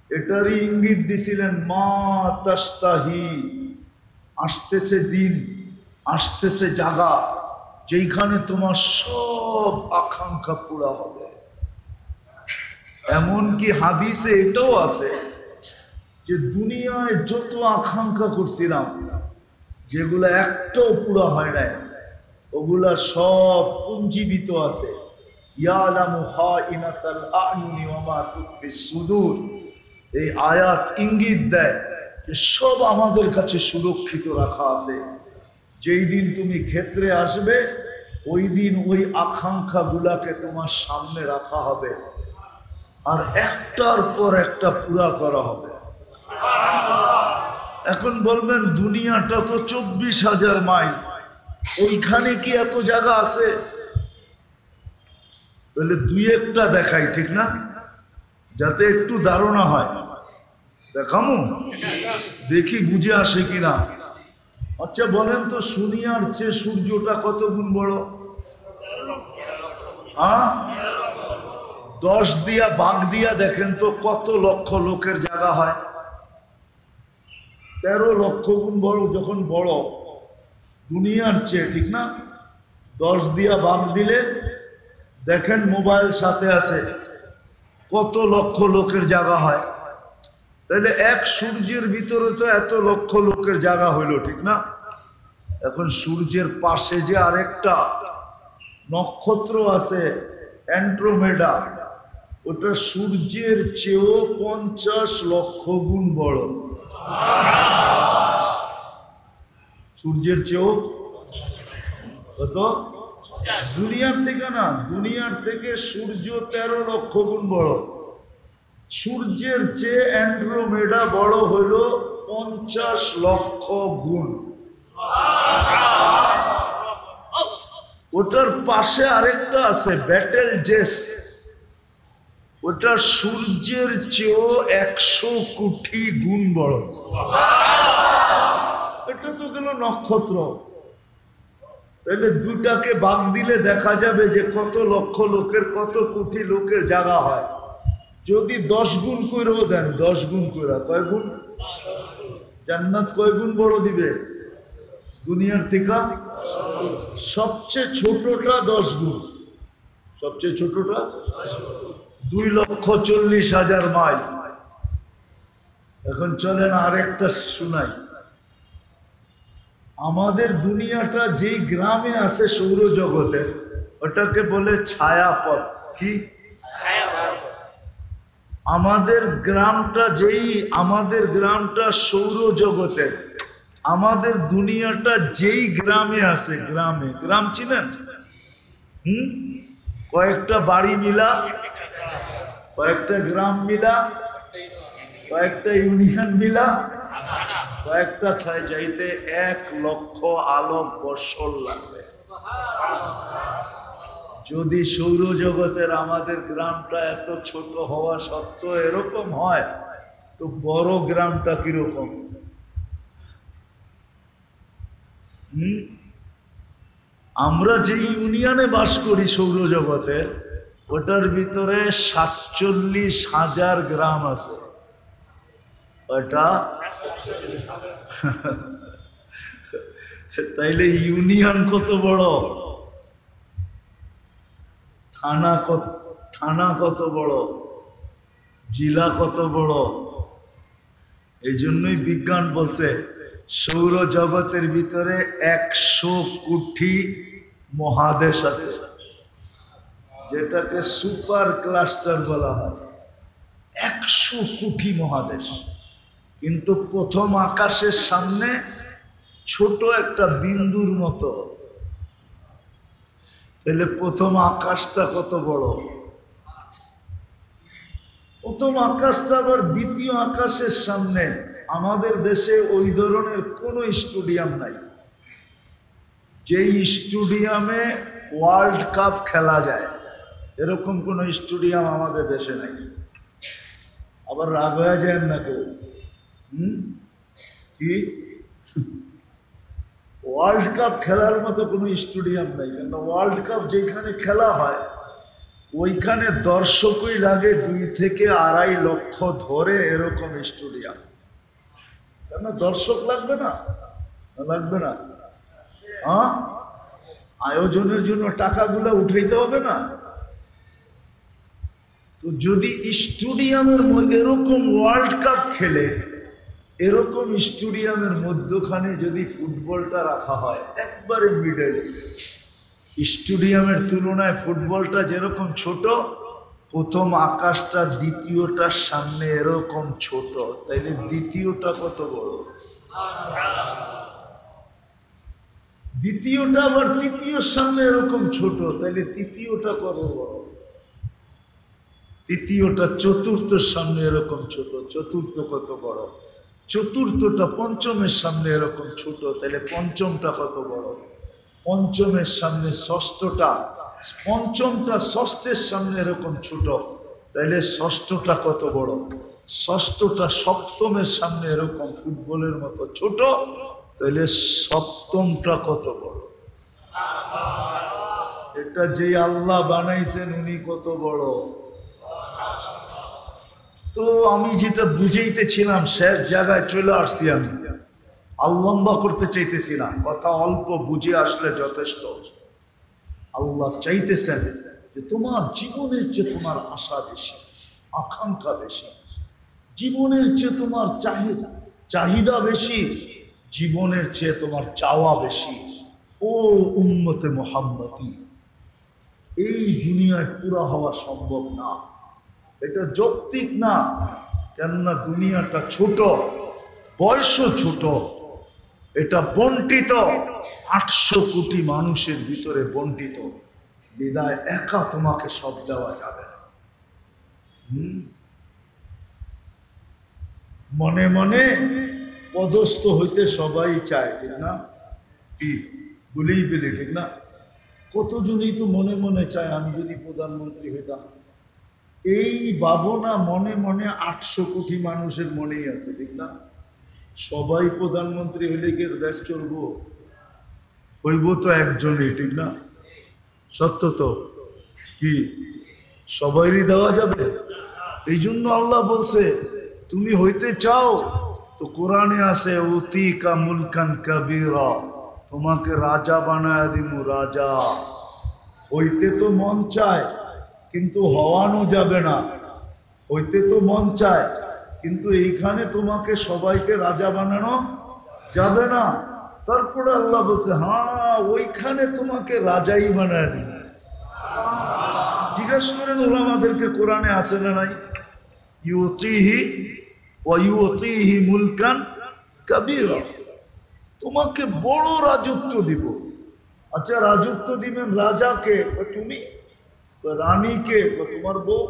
এটারই ইঙ্গিত দিছিলেন মা তাস্তাহি। আসতেছে দিন, আসতেছে জায়গা যেখানে তোমার সব আকাঙ্ক্ষা পুরা হবে। এমনকি হাদিসে এটাও আছে যে দুনিয়ায় যত আকাঙ্ক্ষা করছিলাম, যেগুলো একটাও পুরা হয় নাই, ওগুলা সব পুঞ্জীবিত আছে। ইয়ালামু খাইনাতাল আ'য়ুনি ওয়া মা তুখফিস সুদূর। এই আয়াত ইঙ্গিত দেয় যে সব আমাদের কাছে সুরক্ষিত রাখা আছে। যেই দিন তুমি ক্ষেত্রে আসবে, ওই দিন ওই আকাঙ্ক্ষা গুলাকে তোমার সামনে রাখা হবে, আর একটার পর একটা পুরা করা হবে। এখন বলবেন দুনিয়াটা তো 24,000 মাইল, ওইখানে কি এত জায়গা আছে? তাহলে দুই একটা দেখাই, ঠিক না? যাতে একটু ধারণা হয়। দেখামো, দেখি বুঝে আসে কিনা। আচ্ছা বলেন তো, দুনিয়ার চেয়ে সূর্যটা কত গুণ বড়? 10 দিয়া ভাগ দিয়া দেখেন তো কত লক্ষ লোকের জায়গা হয়। 13 লক্ষ গুণ বড়। যখন বড় দুনিয়ার চেয়ে, ঠিক না? 10 দিয়া ভাগ দিলে দেখেন মোবাইল সাথে আছে, কত লক্ষ লোকের জায়গা হয়। তাহলে এক সূর্যের ভিতরে তো এত লক্ষ লোকের জায়গা হইল, ঠিক না? এখন সূর্যের পাশে যে আরেকটা নক্ষত্র আছে অ্যান্ড্রোমেডা, ওটা সূর্যের চেয়েও 50 লক্ষ গুণ বড়। সূর্যের চেয়েও কত? দুনিয়ার থেকে না, দুনিয়ার থেকে সূর্য 13 লক্ষ গুণ বড়। সূর্যের চেয়ে অ্যান্ড্রোমেডা বড় হইল 50 লক্ষ গুণ। ওটার পাশে আরেকটা আছে ব্যাটেল জেস, ওটা সূর্যের চেয়েও 100 কোটি গুণ বড়। এটা তো গেল নক্ষত্র। তাহলে দুটাকে ভাগ দিলে দেখা যাবে যে কত লক্ষ লোকের, কত কোটি লোকের জায়গা হয়। যদি 10 গুণ করেও দেন, 10 গুণ করে, কয় গুণ? জান্নাত কয় গুণ বড় দিবে দুনিয়ার থেকে? সবচেয়ে ছোটটা 10 গুণ। সবচেয়ে ছোটটা 2,40,000 মাইল। এখন চলেন আরেকটা শুনাই। আমাদের দুনিয়াটা যেই গ্রামে আছে সৌরজগতের, ওটাকে বলে ছায়াপথ। কি? আমাদের গ্রামটা আমাদের গ্রামটা সৌরজগতের, আমাদের দুনিয়াটা যেই গ্রামে আছে, গ্রাম চিনেন? কয়েকটা বাড়ি মিলা, কয়েকটা গ্রাম মিলা, কয়েকটা ইউনিয়ন মিলা, কয়েকটা যাইতে 1 লক্ষ আলোক বৎসর লাগবে। যদি সৌরজগতের আমাদের গ্রামটা এত ছোট হওয়া সত্ত্বেও এরকম হয়, তো বড় গ্রামটা কিরকম? আমরা যে ইউনিয়নে বাস করি সৌরজগতে, ওটার ভিতরে 47,000 গ্রাম আছে। ওটা তাইলে ইউনিয়ন কত বড়, থানা কত বড়, জেলা কত বড়। এই জন্যই বিজ্ঞান বলছে সৌর জগতের ভিতরে 100 কোটি মহাদেশ আছে, যেটাকে সুপার ক্লাস্টার বলা হয়। 100 কোটি মহাদেশ, কিন্তু প্রথম আকাশের সামনে ছোট একটা বিন্দুর মতো। তাহলে প্রথম আকাশটা কত বড়, প্রথম আকাশটা আবার দ্বিতীয় আকাশের সামনে। আমাদের দেশে ওই ধরনের কোনো স্টেডিয়াম নাই, যেই স্টেডিয়ামে ওয়ার্ল্ড কাপ খেলা যায়, এরকম কোনো স্টেডিয়াম আমাদের দেশে নাই। আবার রাগ হয়ে যায় না কেউ, কি ওয়ার্ল্ড কাপ খেলার মতো কোনো স্টেডিয়াম নাই। কেন ওয়ার্ল্ড কাপ যেখানে খেলা হয় ওইখানে দর্শকই লাগে 2 থেকে 2.5 লক্ষ ধরে, এরকম স্টেডিয়াম। কেন দর্শক লাগবে না, লাগবে না? হ্যাঁ, আয়োজনের জন্য টাকাগুলো উঠাইতে হবে না? তো যদি স্টেডিয়ামের মধ্যে এরকম ওয়ার্ল্ড কাপ খেলে, এরকম স্টেডিয়ামের মধ্যখানে যদি ফুটবলটা রাখা হয় একবারে মিডলে, স্টেডিয়ামের তুলনায় ফুটবলটা যেরকম ছোট, প্রথম আকাশটা দ্বিতীয়টার সামনে এরকম ছোট, তাইলে দ্বিতীয়টা কত বড়, দ্বিতীয়টা আবার তৃতীয়র সামনে এরকম ছোট, তাইলে তৃতীয়টা কত বড়, তৃতীয়টা চতুর্থের সামনে এরকম ছোট, চতুর্থ কত বড়, চতুর্থটা পঞ্চমের সামনে এরকম ছোট, তাহলে পঞ্চমটা কত বড়, পঞ্চমের সামনে ষষ্ঠটা, পঞ্চমটা ষষ্ঠের সামনে এরকম ছোট, তাইলে ষষ্ঠটা কত বড়, ষষ্ঠটা সপ্তমের সামনে এরকম ফুটবলের মতো ছোট, তাইলে সপ্তমটা কত বড়। এটা যে আল্লাহ বানাইছেন উনি কত বড়। তো আমি যেটা বুঝাইতেছিলাম শেষ জায়গায় চলে আসছি। আমি আর লম্বা করতে চাইতেছি না, কথা অল্প বুঝে আসলে যথেষ্ট। আল্লাহ চাইতেছেন যে তোমার জীবনের চেয়ে তোমার আশা বেশি, আকাঙ্ক্ষা বেশি, জীবনের চেয়ে তোমার চাহিদা বেশি, জীবনের চেয়ে তোমার চাওয়া বেশি। ও উম্মতে মুহাম্মদী, এই দুনিয়ায় পুরা হওয়া সম্ভব না, এটা যৌক্তিক না। কেননা দুনিয়াটা ছোট, বয়সও ছোট, এটা বন্টিত 800 কোটি মানুষের ভিতরে বন্টিত, বিদায় একা তোমাকে সব দেওয়া যাবে না। মনে মনে পদস্থ হইতে সবাই চায়, ঠিক না? কি বলেই পেলে, ঠিক না? কতজনই তো মনে মনে চায় আমি যদি প্রধানমন্ত্রী হইতাম। এই ভাবনা মনে মনে 800 কোটি মানুষের মনেই আছে, ঠিক না? সবাই প্রধানমন্ত্রী হইলে কি দেশ চলবো? হইব তো একজনই, ঠিক না? সত্য তো, কি সবাইরই দেওয়া যাবে? এই জন্য আল্লাহ বলছে তুমি হইতে চাও তো কোরআনে আছে উতিকা মুলকান কাবীরা, তোমাকে রাজা বানায় দিমু, রাজা। হইতে তো মন চায় কিন্তু হওয়ানো যাবে না, হইতে তো মন চায় কিন্তু এইখানে তোমাকে সবাইকে রাজা বানানো যাবে না। তারপরে আল্লাহ বলছে হ্যাঁ ওইখানে তোমাকে রাজাই বানায় দিবে। জিজ্ঞাসা করেন ওলামাদেরকে, কোরআনে আছে না নাই? ইউতিহি ওয়া ইউতিহি মুলকান কাবীরা, তোমাকে বড় রাজত্ব দিব। আচ্ছা রাজত্ব দিবেন রাজাকে? তুমি রানীকে, তোমার বউ।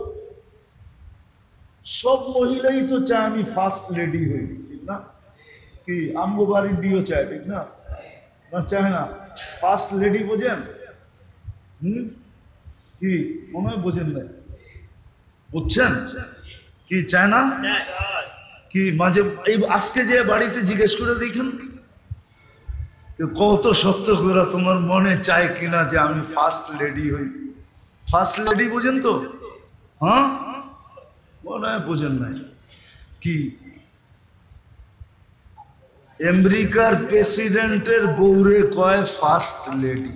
সব মহিলাই তো চায় আমি ফার্স্ট লেডি হই, ঠিক না? কি আমগো বাড়ির বিয়ে চায়, ঠিক না? না চায় না? ফার্স্ট লেডি বোঝেন? কি মনে হয় বোঝেন না? বুঝছেন কি চায় না? কি মাঝে এই আজকে যে বাড়িতে জিজ্ঞেস করে দেখুন কত সত্য করে তোমার মনে চায় কিনা যে আমি ফার্স্ট লেডি হই। ফার্স্ট লেডি বোঝেন তো? হ্যাঁ মনে হয় বোঝেন নাই। কি আমেরিকার প্রেসিডেন্টের বউরে কয় ফার্স্ট লেডি।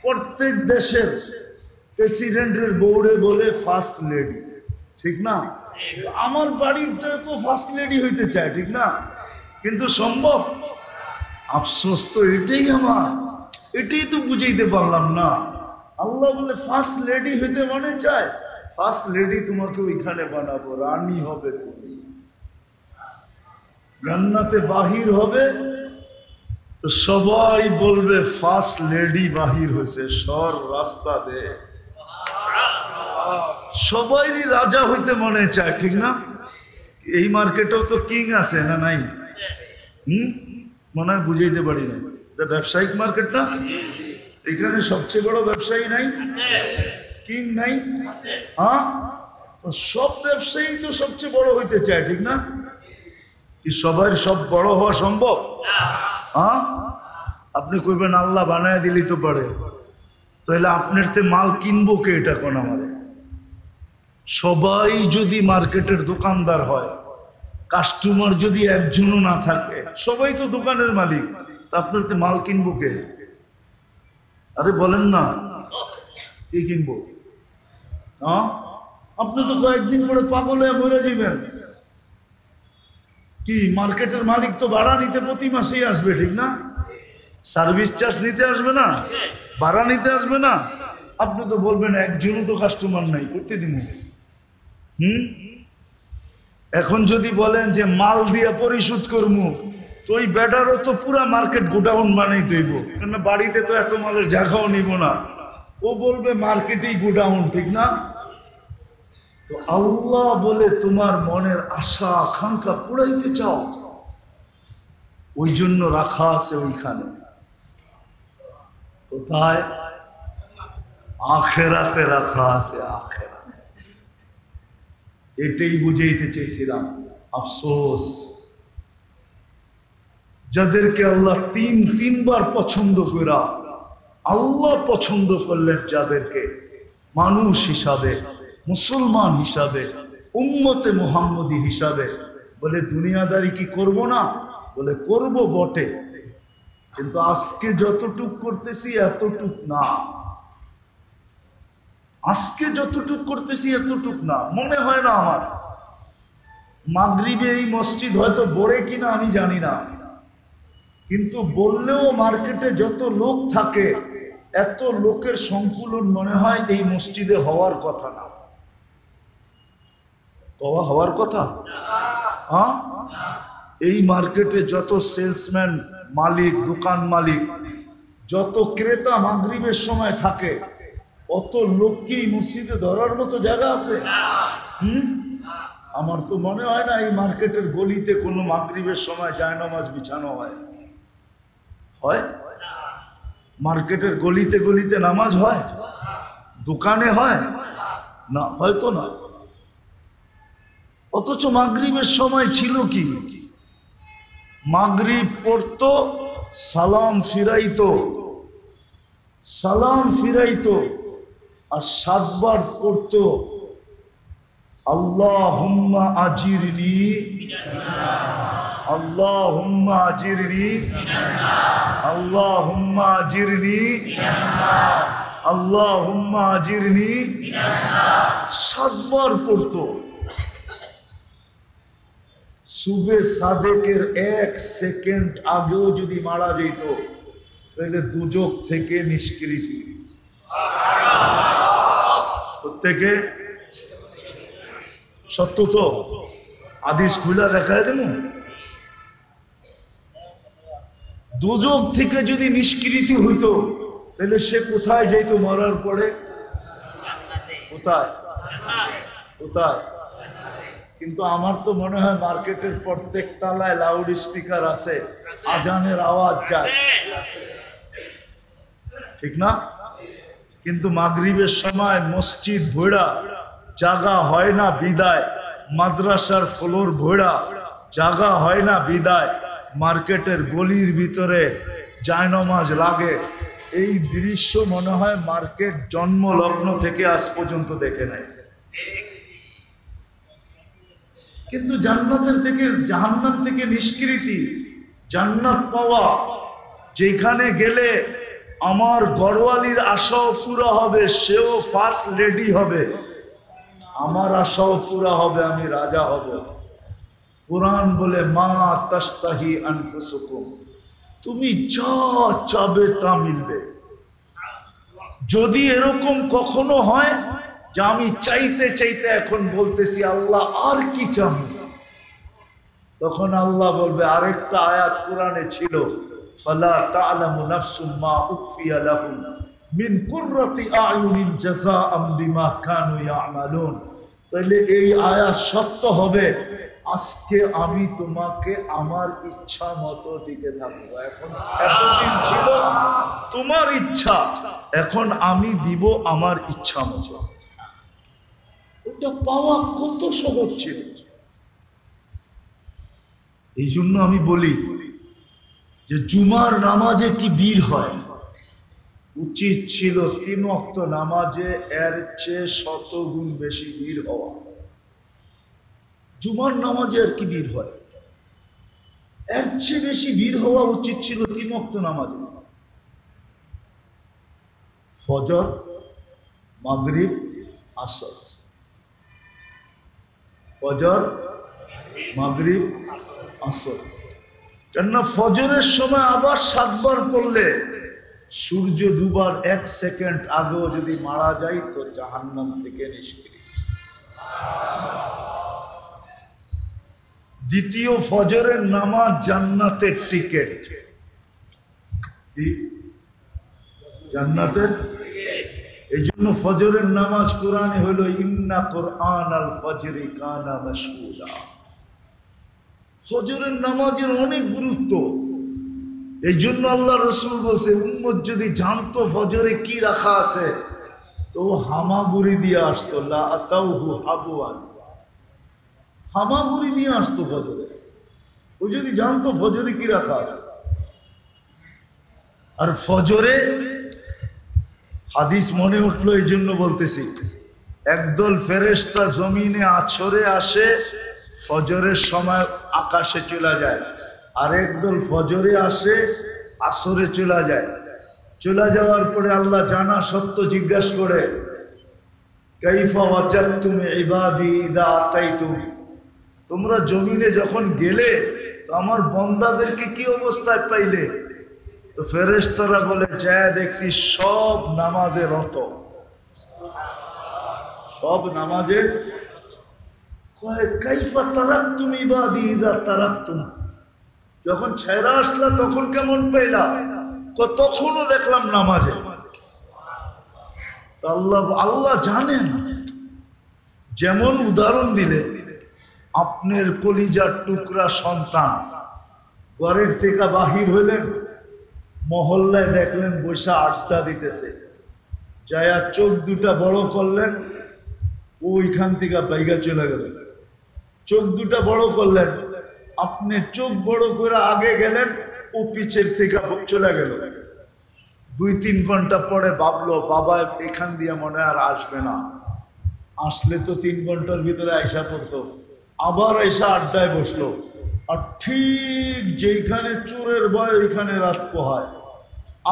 প্রত্যেক দেশের প্রেসিডেন্টের বউরে বলে ফার্স্ট লেডি, ঠিক না? আমার বাড়িটা তো ফার্স্ট লেডি হইতে চায়, ঠিক না? কিন্তু সম্ভব? আফসোস তো এটাই আমার, এটাই তো বুঝাইতে পারলাম না। আল্লাহ বলে ফার্স্ট লেডি হইতে মনে চায়, ফার্স্ট লেডি তোমাকে ওইখানে বানাবো, রানী হবে তুমি। জান্নাতে বাহির হবে তো সবাই বলবে ফার্স্ট লেডি বাহির হয়েছে, সর রাস্তা দে। সবাইরই রাজা হইতে মনে চায়, ঠিক না? এই মার্কেটেও তো কিং আছে না নাই? মনে হয় বুঝাইতে পারি না। এটা ব্যবসায়িক মার্কেট না? এখানে সবচেয়ে বড় ব্যবসায়ী নাই? কিং নাই? হ্যাঁ, সব ব্যবসায়ী তো সবচেয়ে বড় হইতে চায়, ঠিক না? কি সবার সব বড় হওয়া সম্ভব? হ্যাঁ, আপনি কইবেন আল্লাহ বানায় দিলি তো পারে, তাহলে আপনার তে মাল কিনবো কে? এটা কোন আমাদের? সবাই যদি মার্কেটের দোকানদার হয়, কাস্টমার যদি একজনও না থাকে, সবাই তো দোকানের মালিক, তা আপনার তে মাল কিনবো কে? আরে বলেন না, কি কিনবো? হ্যাঁ, আপনি তো কয়েকদিন পরে পাগল হয়ে মরে যাবেন। কি মার্কেটের মালিক তো ভাড়া নিতে প্রতি মাসেই আসবে, ঠিক না? সার্ভিস চার্জ নিতে আসবে না, ভাড়া নিতে আসবে না। আপনি তো বলবেন একজনও তো কাস্টমার নাই, করতে দিন। এখন যদি বলেন যে মাল দিয়ে পরিশোধ করবো, তো ওই বেটারও তো পুরা মার্কেট গোডাউন বানাই দইব, কেন বাড়িতে তো এত মালের জায়গাও নিব না। ও বলবে মার্কেটেই গোডাউন, ঠিক না? তো আল্লাহ বলে তোমার মনের আশা আকাঙ্ক্ষা পুরাইতে চাও, ওই জন্য রাখা আছে ওইখানে। কোথায়? আখেরাতে রাখা আছে, আখেরাতে। এটাই বুঝাইতে চেয়েছিলাম। আফসোস যাদেরকে আল্লাহ তিনবার পছন্দ করা, আল্লাহ পছন্দ করলেন যাদেরকে মানুষ হিসাবে, মুসলমান হিসাবে, উম্মতে মুহাম্মদী হিসাবে, বলে দুনিয়াদারি কি করব না? বলে করব বটে, কিন্তু আজকে যতটুক করতেছি এতটুক না। আজকে যতটুক করতেছি এতটুক না। মনে হয় না আমার মাগরিবে এই মসজিদ হয়তো বড়ে কিনা আমি জানি না, কিন্তু বললেও মার্কেটে যত লোক থাকে এত লোকের সংকুলন মনে হয় এই মসজিদে হওয়ার কথা না। হওয়ার কথা? হ্যাঁ, এই মার্কেটে যত সেলসম্যান, মালিক, দোকান মালিক, যত ক্রেতা মাগরিবের সময় থাকে, অত লোক কি মসজিদে ধরার মতো জায়গা আছে? আমার তো মনে হয় না এই মার্কেটের গলিতে কোনো মাগরিবের সময় জায়নামাজ বিছানো হয়। হয়? মার্কেটের গলিতে গলিতে নামাজ হয়? দোকানে হয় না? হয়তো না। অথচ মাগরিবের সময় ছিল কি? মাগরিব পড়তো, সালাম ফিরাইতো, সালাম ফিরাইতো, আর 7 বার পড়তো আল্লাহুম্মা আজিরনি, আল্লাহুম্মা আজিরনি, আল্লাহুম্মা আজিরনি, আল্লাহুম্মা আজিরনি। 7 বার পড়তো। সুবে সাদেকের 1 সেকেন্ড আগেও যদি মারা যেত তাহলে দুজক থেকে নিষ্কৃতি। প্রত্যেকে সত্য তো? হাদিস খুলে দেখায় দেব। দুজক থেকে যদি নিষ্কৃতি হইতো তাহলে সে কোথায় যেত মরার পরে? কোথায়? কোথায়? কিন্তু আমার তো মনে হয় মার্কেটের প্রত্যেক তলায় লাউড স্পিকার আছে, আজানের আওয়াজ যায়, ঠিক না? কিন্তু মাগরিবের সময় মসজিদ ভোড়া, জাগা হয় না বিদায়, মাদ্রাসার ফ্লোর ভোড়া, জাগা হয় না বিদায়, মার্কেটের গলির ভিতরে জায়নামাজ লাগে। এই দৃশ্য মনে হয় মার্কেট জন্ম লগ্ন থেকে আজ পর্যন্ত দেখে নাই। কিন্তু জান্নাতের থেকে জাহান্নাম থেকে নিষ্কৃতি, জান্নাত পাওয়া, যেখানে গেলে আমার ঘরওয়ালির আশাও পুরা হবে, সেও ফার্স্ট লেডি হবে, আমার আশাও পুরা হবে, আমি রাজা হব। কুরআন বলে মা তাস্তাহি আনফুসুকুম, তুমি যা চাবে তা মিলবে। যদি এরকম কখনো হয় যে আমি চাইতে চাইতে এখন বলতেছি আল্লাহ আর কি চাই, তখন আল্লাহ বলবে, আরেকটা আয়াত কোরআনে ছিল, ফালা তা'লামু নাফসুম মা উখফিয়া লাহুম মিন কুররাতি আ'য়ুনিন জাযাআম বিমা কানু ইয়া'মালুন। তাহলে এই আয়াত সত্য হবে, আজকে আমি তোমাকে আমার ইচ্ছা মতো দিতে থাকবো। এখন এতদিন ছিল তোমার ইচ্ছা, এখন আমি দিব আমার ইচ্ছা মতো। ওটা পাওয়া কত সহজ ছিল। এই জন্য আমি বলি যে জুমার নামাজে কি ভিড় হয়, উচিত ছিল 3 ওয়াক্ত নামাজে এর চেয়ে 100 গুণ বেশি ভিড় হওয়া। জুমার নামাজে আর কি ভিড় হয়, এর চেয়ে বেশি ভিড় হওয়া উচিত ছিল 3 ওয়াক্ত নামাজে। ফজর, মাগরিব, আসর, ফজর, মাগরিব, আসর। কেননা ফজরের সময় আবার 7 বার পড়লে সূর্য দুবার 1 সেকেন্ড আগেও যদি মারা যায় তো জাহান্নাম থেকে নিষ্কৃতি। দ্বিতীয় ফজরের নামাজ জান্নাতের টিকেট, জান্নাতের। এই জন্য ফজরের নামাজ কোরআনে হলো ইন্না কুরআনাল ফজরি কানা মাশহুদা। ফজরের নামাজের অনেক গুরুত্ব। এই জন্য আল্লাহ রাসূল বলেছে, উম্মত যদি জানতো ফজরে কি রাখা আছে তো হামাগুড়ি দিয়ে আসতো, লা আতাউহু হাবওয়ান, হামাগুড়ি দিয়ে আসতো ফজরে। ও যদি জানতো ফজরে কি রাখা আছে। আর ফজরে হাদিস মনে উঠলো এই জন্য বলতেছি, একদল ফেরেশতা জমিনে আছরে আসে, ফজরের সময় আকাশে চলে যায়, আর একদল ফজরে আসে, আসরে চলে যায়। চলে যাওয়ার পরে আল্লাহ জানা সত্য জিজ্ঞাসা করে, কাইফা ওয়াজাদতুম ইবাদি ইযা আতাইতুম, তোমরা জমিনে যখন গেলে তো আমার বান্দাদেরকে কি অবস্থায় পাইলে? তো ফেরেশতারা বলে, যায় দেখছি সব নামাজে রত, সব নামাজে। কাইফা তারাকতুম ইবাদি ইযা তারাকতুম, যখন ছেড়ে আসলা তখন কেমন পাইলা? তখনও দেখলাম নামাজে। আল্লাহ জানেন। যেমন উদাহরণ দিলে, আপনার কলিজার টুকরা সন্তান ঘরের থেকে বাহির হইলেন, মহল্লায় দেখলেন বৈশা আড্ডা দিতেছে, যায়া চোখ দুটা বড় করলেন, ওইখান থেকে বাইগা চলে গেল। চোখ দুটা বড় করলেন, আপনি চোখ বড় করে আগে গেলেন, ও পিছের থেকে চলে গেল। 2-3 ঘন্টা পরে ভাবলো, বাবা এখান দিয়ে মনে আর আসবে না, আসলে তো 3 ঘন্টার ভিতরে আইসা পড়তো। আবার আইসা আড্ডায় বসলো, আর ঠিক যেখানে চোরের ভয় ওইখানে রাত পোহায়।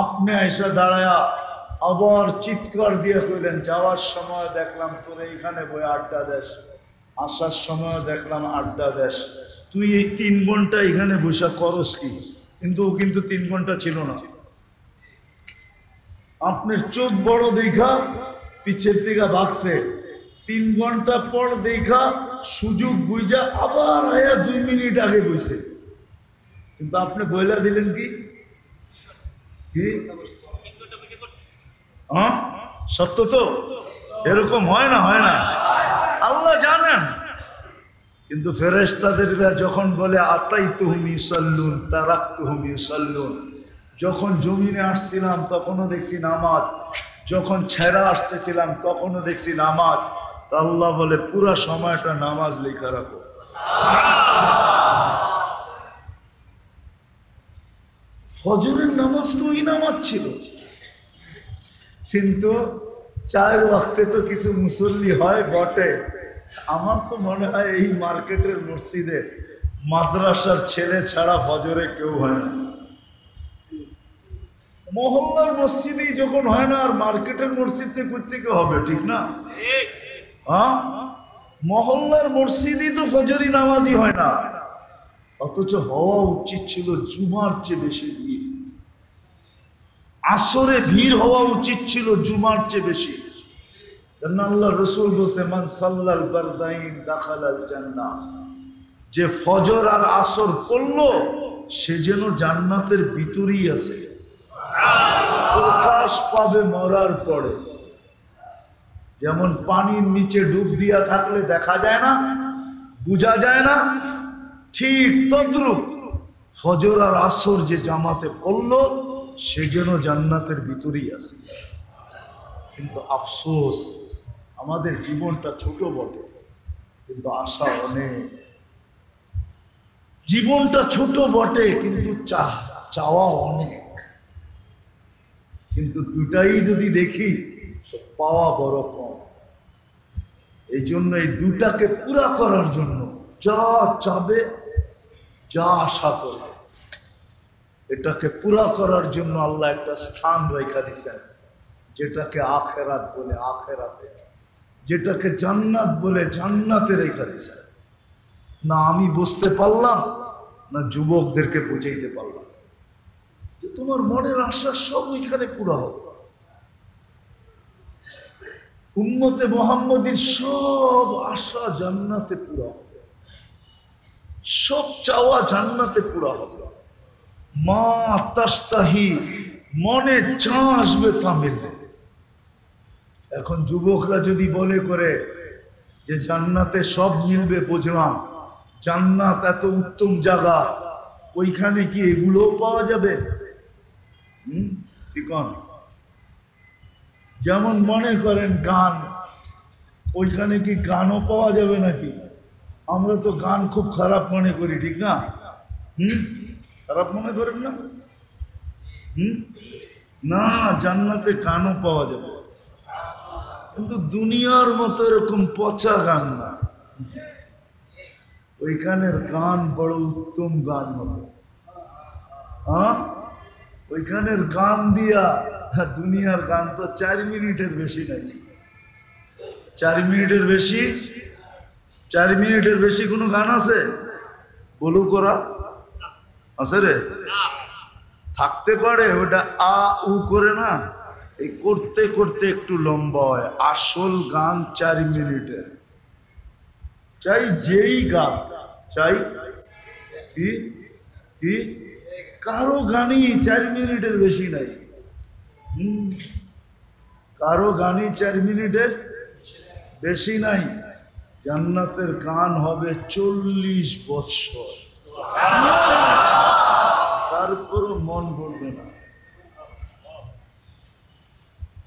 আপনি আইসা দাঁড়ায়া আবার চিৎকার দিয়ে কইলেন, যাওয়ার সময় দেখলাম তোরে এইখানে বই আড্ডা দেশ, আসার সময় দেখলাম আড্ডা দেশ, তুই এই 3 ঘন্টা এখানে বসা করস কি? কিন্তু ও কিন্তু 3 ঘন্টা ছিল না। আপনার চোখ বড় দেখা পিছের থেকে ভাগছে, 3 ঘন্টা পর দেখা সুযোগ বুঝা আবার আয়া 2 মিনিট আগে বসে। কিন্তু আপনি বইলা দিলেন কি? হ্যাঁ, সত্য তো? এরকম হয় না? হয় না? আল্লাহ জানেন। কিন্তু ফেরেশতাদেররা যখন বলে আতাইতুহুম ইউসাল্লুন তারাকতুহুম ইউসাল্লুন, যখন জমিনে আসছিলাম তখনও দেখছি নামাজ, যখন ছেড়া আসতেছিলাম তখনও দেখছি নামাজ। তা আল্লাহ বলে পুরা সময়টা নামাজ লেখা রাখো। ফজরের নামাজ তো ওই নামাজ ছিল, কিন্তু 4 ওয়াক্তে তো কিছু মুসল্লি হয় বটে, আমার তো মনে হয় এই মার্কেটের মসজিদে মাদ্রাসার ছেলে ছাড়া ফজরে কেউ হয় না। মহল্লার মসজিদেই যখন হয় না, আর মার্কেটের মসজিদে কোথেকে হবে? ঠিক না? হ্যাঁ, মহল্লার মসজিদই তো ফজরি নামাজি হয় না, অথচ হওয়া উচিত ছিল জুমার চেয়ে বেশি ভিড়। আসরে ভিড় হওয়া উচিত ছিল জুমার চেয়ে বেশি। আল্লাহ রসুল বলছে, মান সাল্লাল বারদাইন দাখালাল জান্নাহ, যে ফজর আর আসর পড়লো সে যেন জান্নাতের ভিতরেই আছে। প্রকাশ পাবে মরার পরে, যেমন পানির নিচে ডুব দিয়া থাকলে দেখা যায় না, বোঝা যায় না, ঠিক তদ্রূপ ফজর আর আসর যে জামাতে পড়লো সে যেন জান্নাতের ভিতরেই আছে। কিন্তু আফসোস, আমাদের জীবনটা ছোট বটে কিন্তু আশা অনেক। জীবনটা ছোট বটে কিন্তু চাওয়া অনেক। কিন্তু দুটাই যদি দেখি তো পাওয়া বড় কম। এই জন্য এই দুটাকে পুরা করার জন্য যা চাবে, যা আশা করবে, এটাকে পুরা করার জন্য আল্লাহ একটা স্থান রেখা দিয়েছেন, যেটাকে আখেরাত বলে আখেরাতে, যেটাকে জান্নাত বলে জান্নাতে রেখা দিয়েছেন। না আমি বুঝতে পারলাম, না যুবকদেরকে বুঝাইতে পারলাম যে তোমার মনের আশা সব এখানে পুরা হবে। উম্মতে মুহাম্মদীর সব আশা জান্নাতে পুরা হবে, সব চাওয়া জান্নাতে পুরা হবে। মা তাস্তাহি, মনে যা আসবে তা মিলবে। এখন যুবকরা যদি বলে করে যে জান্নাতে সব মিলবে, বুঝলাম জান্নাত এত উত্তম জায়গা, ওইখানে কি এগুলোও পাওয়া যাবে? ঠিক না? যেমন মনে করেন গান, ওইখানে কি গানও পাওয়া যাবে নাকি? আমরা তো গান খুব খারাপ মনে করি, ঠিক না? খারাপ মনে করেন না? না, জান্নাতে গানও পাওয়া যাবে, কিন্তু দুনিয়ার মতো এরকম পচা গান না। ওইখানের গান বড় উত্তম গান হবে। হ্যাঁ, ওইখানের গান দিয়া, দুনিয়ার গান তো 4 মিনিটের বেশি নাই। 4 মিনিটের বেশি, 4 মিনিটের বেশি কোনো গান আছে? বলু করা আছে রে? থাকতে পারে, ওটা আ উ করে না, এই করতে করতে একটু লম্বা হয়। আসল গান 4 মিনিটের, চাই যেই গান চাই, কি কারো গানই 4 মিনিটের বেশি নাই। কারো গানই 4 মিনিটের বেশি নাই। জান্নাতের গান হবে 40 বৎসর, তারপরও মন বলবে না।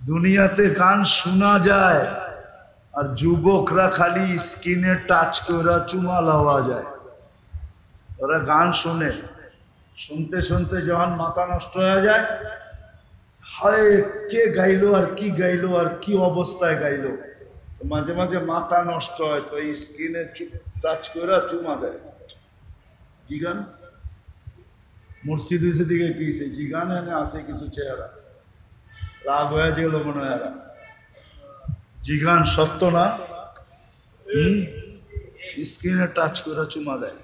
দুনিয়াতে গান শোনা যায়, আর যুবকরা খালি স্ক্রিনে টাচ করে চুমা লওয়া যায়। ওরা গান শুনে, শুনতে শুনতে যখন মাথা নষ্ট হয়ে যায়, হায় কে গাইলো আর কি গাইলো আর কি অবস্থায় গাইলো, মাঝে মাঝে মাথা নষ্ট হয়, তো এই স্ক্রিনে টাচ করে চুমা দেয়। কি গান? মসজিদ দিকে কি জি গান এনে আছে কিছু চেহারা, রাগ হয়ে গেল মনে হয়। জিগান সত্য না, স্ক্রিনে টাচ করে চুমা দেয়।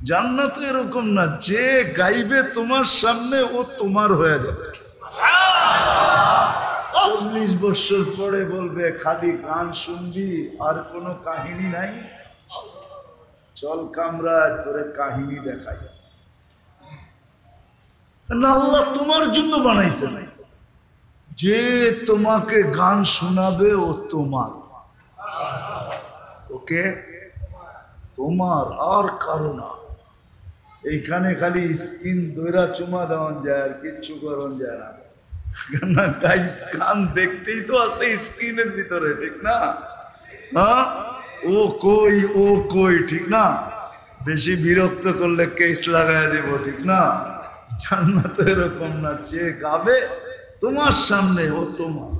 জান্নাত এরকম না, যে গাইবে তোমার সামনে ও তোমার হয়ে যাবে। 40 বছর পরে বলবে খালি গান শুনবি আর কোনো কাহিনী নাই, চল কামরায় তোরে কাহিনী দেখাই। আল্লাহ তোমার জন্য বানাইছে, যে তোমাকে গান শোনাবে ও তোমার, ওকে তোমার আর কারো না। এইখানে খালি স্কিন দইরা চুমা দেওয়ান যায় আর কিচ্ছু করন যায় না। গান দেখতেই তো আছে স্ক্রিনের ভিতরে, ঠিক না? হ্যাঁ, ও কই ও কই, ঠিক না? বেশি বিরক্ত করলে কেস লাগাই দেব, ঠিক না? জান্নাত এরকম না, যে গাবে তোমার সামনে ও তোমার।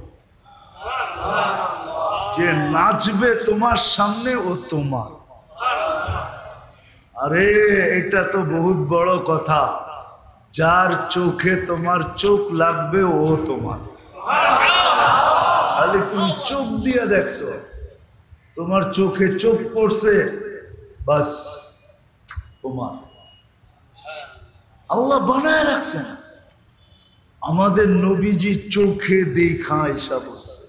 যে নাচবে তোমার সামনে ও তোমার। আরে এটা তো বহুত বড় কথা। যার চোখে তোমার চোখ লাগবে ও তোমার। খালি তুমি চোখ দিয়ে দেখছো, তোমার চোখে চোখ পড়ছে, বাস তোমার। আল্লাহ বানায় রাখছেন। আমাদের নবীজি চোখে দেখা এসা বলছে।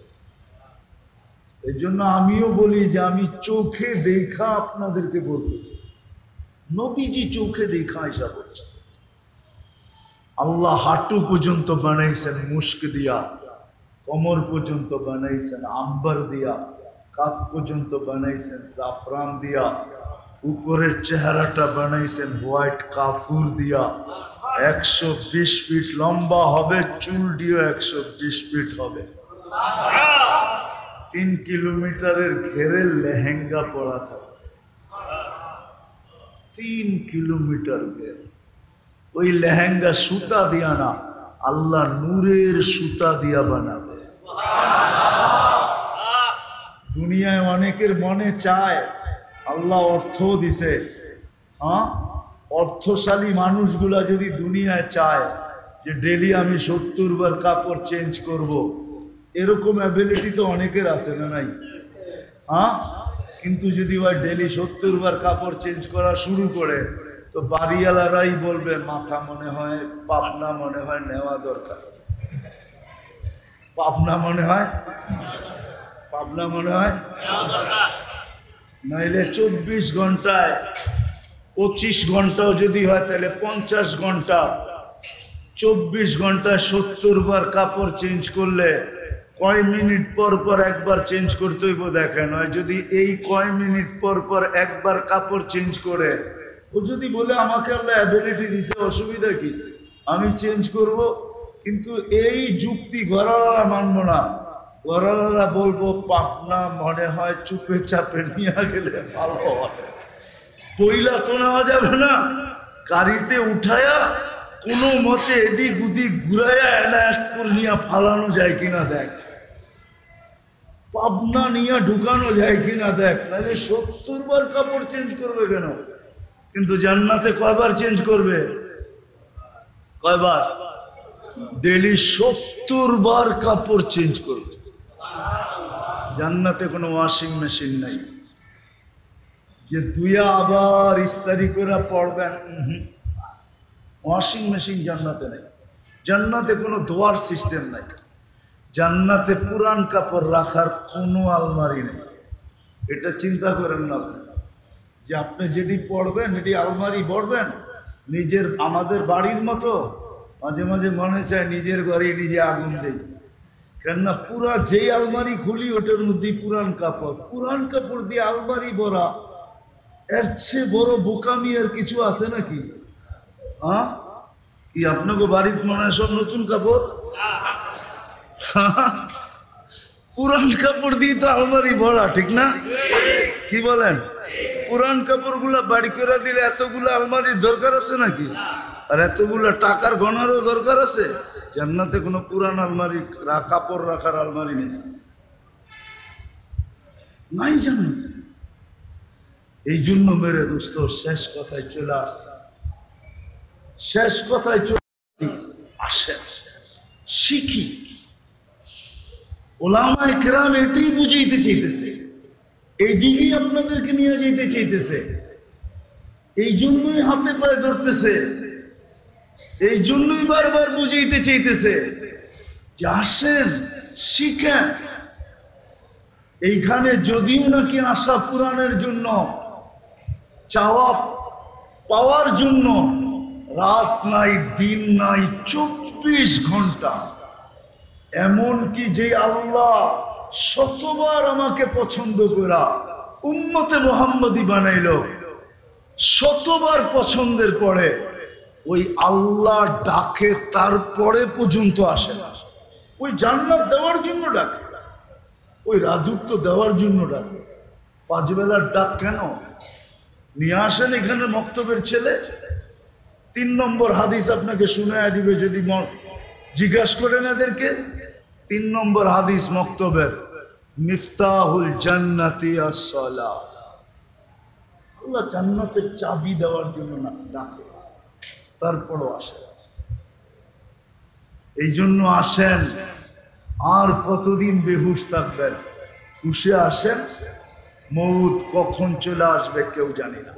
এই জন্য আমিও বলি যে আমি চোখে দেখা আপনাদেরকে বলতেছি, নবীজি চোখে দেখা এসা বলছে। আল্লাহ হাঁটু পর্যন্ত বানাইছেন মুস্ক দিয়া, কোমর পর্যন্ত বানাইছেন আম্বার দিয়া, কাপ পর্যন্ত বানাইছেন জাফরান দিয়া, উপরের চেহারাটা বানাইছেন হোয়াইট কাফুর দিয়া। 120 ফিট লম্বা হবে, চুল দিয়ে 120 ফিট হবে। 3 কিলোমিটারের ঘেরে লেহেঙ্গা পরা থাকে। 3 কিলোমিটার ঘের। ওই লেহেঙ্গা সুতা দিয়া না, আল্লাহ নূরের সুতা দিয়া বানাবে। দুনিয়ায় অনেকের মনে চায়, আল্লাহ অর্থ দিছে, হ্যাঁ, অর্থশালী মানুষগুলা যদি দুনিয়ায় চায় যে ডেলি আমি 70 বার কাপড় চেঞ্জ করব, এরকম অ্যাবিলিটি তো অনেকের আছে না নাই? হ্যাঁ, কিন্তু যদি ওই ডেলি 70 বার কাপড় চেঞ্জ করা শুরু করে, তো বাড়িওয়ালারাই বলবে মাথা মনে হয়, পাবনা মনে হয় নেওয়া দরকার। পাবনা মনে হয়, পাবনা মনে হয় নাইলে 24 ঘন্টায় 25 ঘন্টাও যদি হয় তাহলে 50 ঘন্টা। 24 ঘন্টায় 70 বার কাপড় চেঞ্জ করলে কয় মিনিট পর পর একবার চেঞ্জ করতে হইব দেখেন। হয় যদি এই কয় মিনিট পর পর একবার কাপড় চেঞ্জ করে, ও যদি বলে আমাকে আল্লাহ অ্যাবিলিটি দিছে, অসুবিধা কি, আমি চেঞ্জ করব, কিন্তু এই যুক্তি ঘরারা মানবো না। ঘরারা বলবো পাবনা মনে হয় চুপে চাপে নিয়ে গেলে ভালো হয়। পয়লা তো নেওয়া যাবে না, গাড়িতে উঠায়া কোনো মতে এদিক ওদিক ঘুরাইয়া এলাহাতপুর নিয়ে ফালানো যায় কিনা দেখ, পাবনা নিয়ে ঢুকানো যায় কিনা দেখ। তাহলে 70 বার কাপড় চেঞ্জ করবে কেন? কিন্তু জান্নাতে কয়বার চেঞ্জ করবে? কয়বার? ডেলি 70 বার কাপড় চেঞ্জ করবে। জান্নাতে কোনো ওয়াশিং মেশিন নাই যে দুইয়া আবার ইস্তারি করে পড়বেন। ওয়াশিং মেশিন জান্নাতে নাই। জান্নাতে কোনো ধোয়ার সিস্টেম নাই। জান্নাতে পুরান কাপড় রাখার কোনো আলমারি নেই। এটা চিন্তা করেন না যে আপনি যেটি পড়বেন এটি আলমারি পড়বেন নিজের। আমাদের বাড়ির মতো মাঝে মাঝে মনে চায় নিজের ঘরে নিজে আগুন দেই, কেননা পুরা যেই আলমারি খুলি ওটার মধ্যে পুরান কাপড়। পুরান কাপড় দিয়ে আলমারি ভরা, এর চেয়ে বড় বোকামি আর কিছু আছে নাকি? হ্যাঁ, কি আপনাকে বাড়িতে মনে হয় সব নতুন কাপড়? পুরান কাপড় দিয়ে তো আলমারি ভরা, ঠিক না? কি বলেন? পুরান কাপড় গুলা বাড়ি করে দিলে এতগুলো আলমারির দরকার আছে নাকি? আর এতগুলো টাকার গণারও দরকার আছে? জান্নাতে কোনো পুরান আলমারি কাপড় রাখার আলমারি নেই, নাই জান্নাতে। এই জন্য মেরে দোস্ত শেষ কথায় চলে আসছে, শেষ কথায় চলে আসে, শিখি। ওলামায়ে কেরাম এটাই বুঝাইতে চাইতেছে, এই দিকেই আপনাদেরকে নিয়ে যেতে চাইতেছে। এই জন্যই হাতে পায়ে ধরতেছে, এই জন্যই বারবার বুঝাইতে চাইতেছে যে আসেন শিখেন। এইখানে যদিও নাকি আশা পূরণের জন্য, চাওয়া পাওয়ার জন্য রাত নাই দিন নাই 24 ঘন্টা। এমন কি যে আল্লাহ শতবার আমাকে পছন্দ করা উম্মতে মুহাম্মদী বানাইল, শতবার পছন্দের পরে ওই আল্লাহ ডাকে তারপরে পর্যন্ত আসে না। ওই জান্নাত দেওয়ার জন্য ডাকে, ওই রাজত্ব দেওয়ার জন্য ডাকে। 5 বেলার ডাক কেন? নিয়ে আসেন এখানে মক্তবের ছেলে। 3 নম্বর হাদিস আপনাকে শুনায়া দিবে যদি জিজ্ঞাসা করেন এদেরকে। 3 নম্বর হাদিস মক্তবের, মিফতাহুল জান্নাতি আস-সালাহ। আল্লাহ জান্নাতের চাবি দেওয়ার জন্য না ডাকে, তারপরও আসে। এই জন্য আসেন। আর কতদিন বেহুশ থাকবেন? হুশে আসেন। মউত কখন চলে আসবে কেউ জানি না।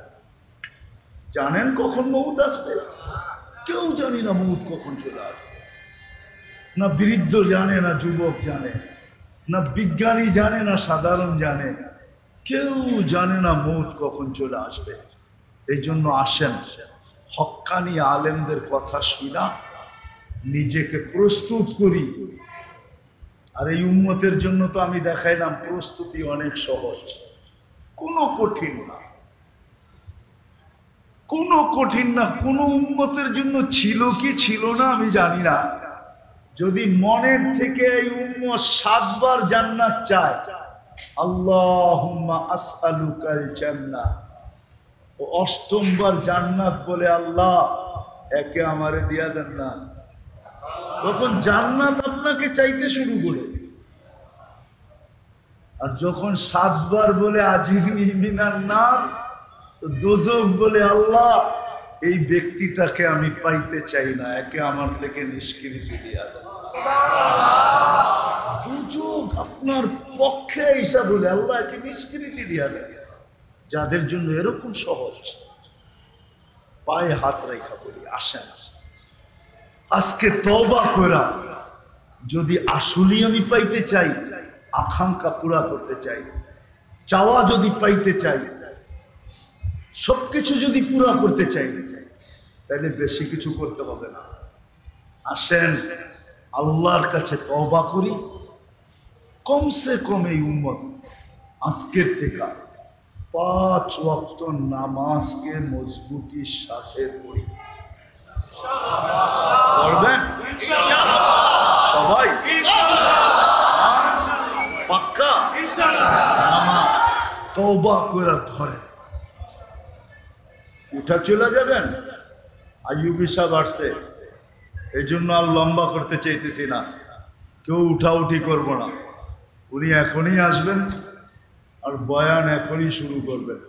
জানেন কখন মউত আসবে? কেউ জানি না মউত কখন চলে আসবে। না বৃদ্ধ জানে, না যুবক জানে, না বিজ্ঞানী জানে, না সাধারণ জানে। কেউ জানে না মউত কখন চলে আসবে। এই জন্য আসেন, হক্কানি আলেমদের কথা শুনা নিজেকে প্রস্তুত করি। আর এই উম্মতের জন্য তো আমি দেখাইলাম প্রস্তুতি অনেক সহজ, কোনো কঠিন না, কোনো কঠিন না। কোনো উম্মতের জন্য ছিল কি ছিল না আমি জানি না। যদি মনের থেকে এই উম্মত 7 বার জান্নাত চায়, আল্লাহুম্মা আসআলুকাল জান্নাহ, ও 8ম বার জান্নাত বলে, আল্লাহ একে আমারে দিয়া দেন না, তখন জান্নাত আপনাকে চাইতে শুরু করে। আর যখন 7 বার বলে আজিরনি মিনান নার, তো দোজখ বলে, আল্লাহ এই ব্যক্তিটাকে আমি পাইতে চাই না, একে আমার থেকে নিষ্কৃতি দিয়া দেন। দোজখ আপনার পক্ষে ঈসা বলে, আল্লাহ একে নিষ্কৃতি দিয়া দেন। যাদের জন্য এরকম সহজ, পায়ে হাত রেখা বলি, আসেন আজকে তওবা করা। যদি আসলেই আমি পাইতে চাই, আকাঙ্ক্ষা পুরা করতে চাই, চাওয়া যদি পাইতে চাই, সবকিছু যদি পুরা করতে চাই, তাহলে বেশি কিছু করতে হবে না। আসেন আল্লাহর কাছে তওবা করি। কমসে কম এই উম্মত আজকের থেকে 5 ওয়াক্ত নামাজকে মজবুতির সাথে পড়ি। পড়বেন সবাই? পাক্কা? তওবা করে ধরে উঠা চলে যাবেন। আইয়ুবী সাহেব আসছে, এই জন্য আর লম্বা করতে চাইতেছি না, কেউ উঠাউঠি করবো না। উনি এখনই আসবেন আর বয়ান এখনই শুরু করবেন।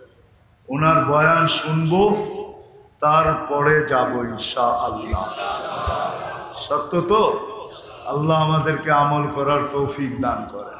ওনার বয়ান শুনবো, তারপরে যাব ইনশাআল্লাহ। সত্য তো? আল্লাহ আমাদেরকে আমল করার তৌফিক দান করে।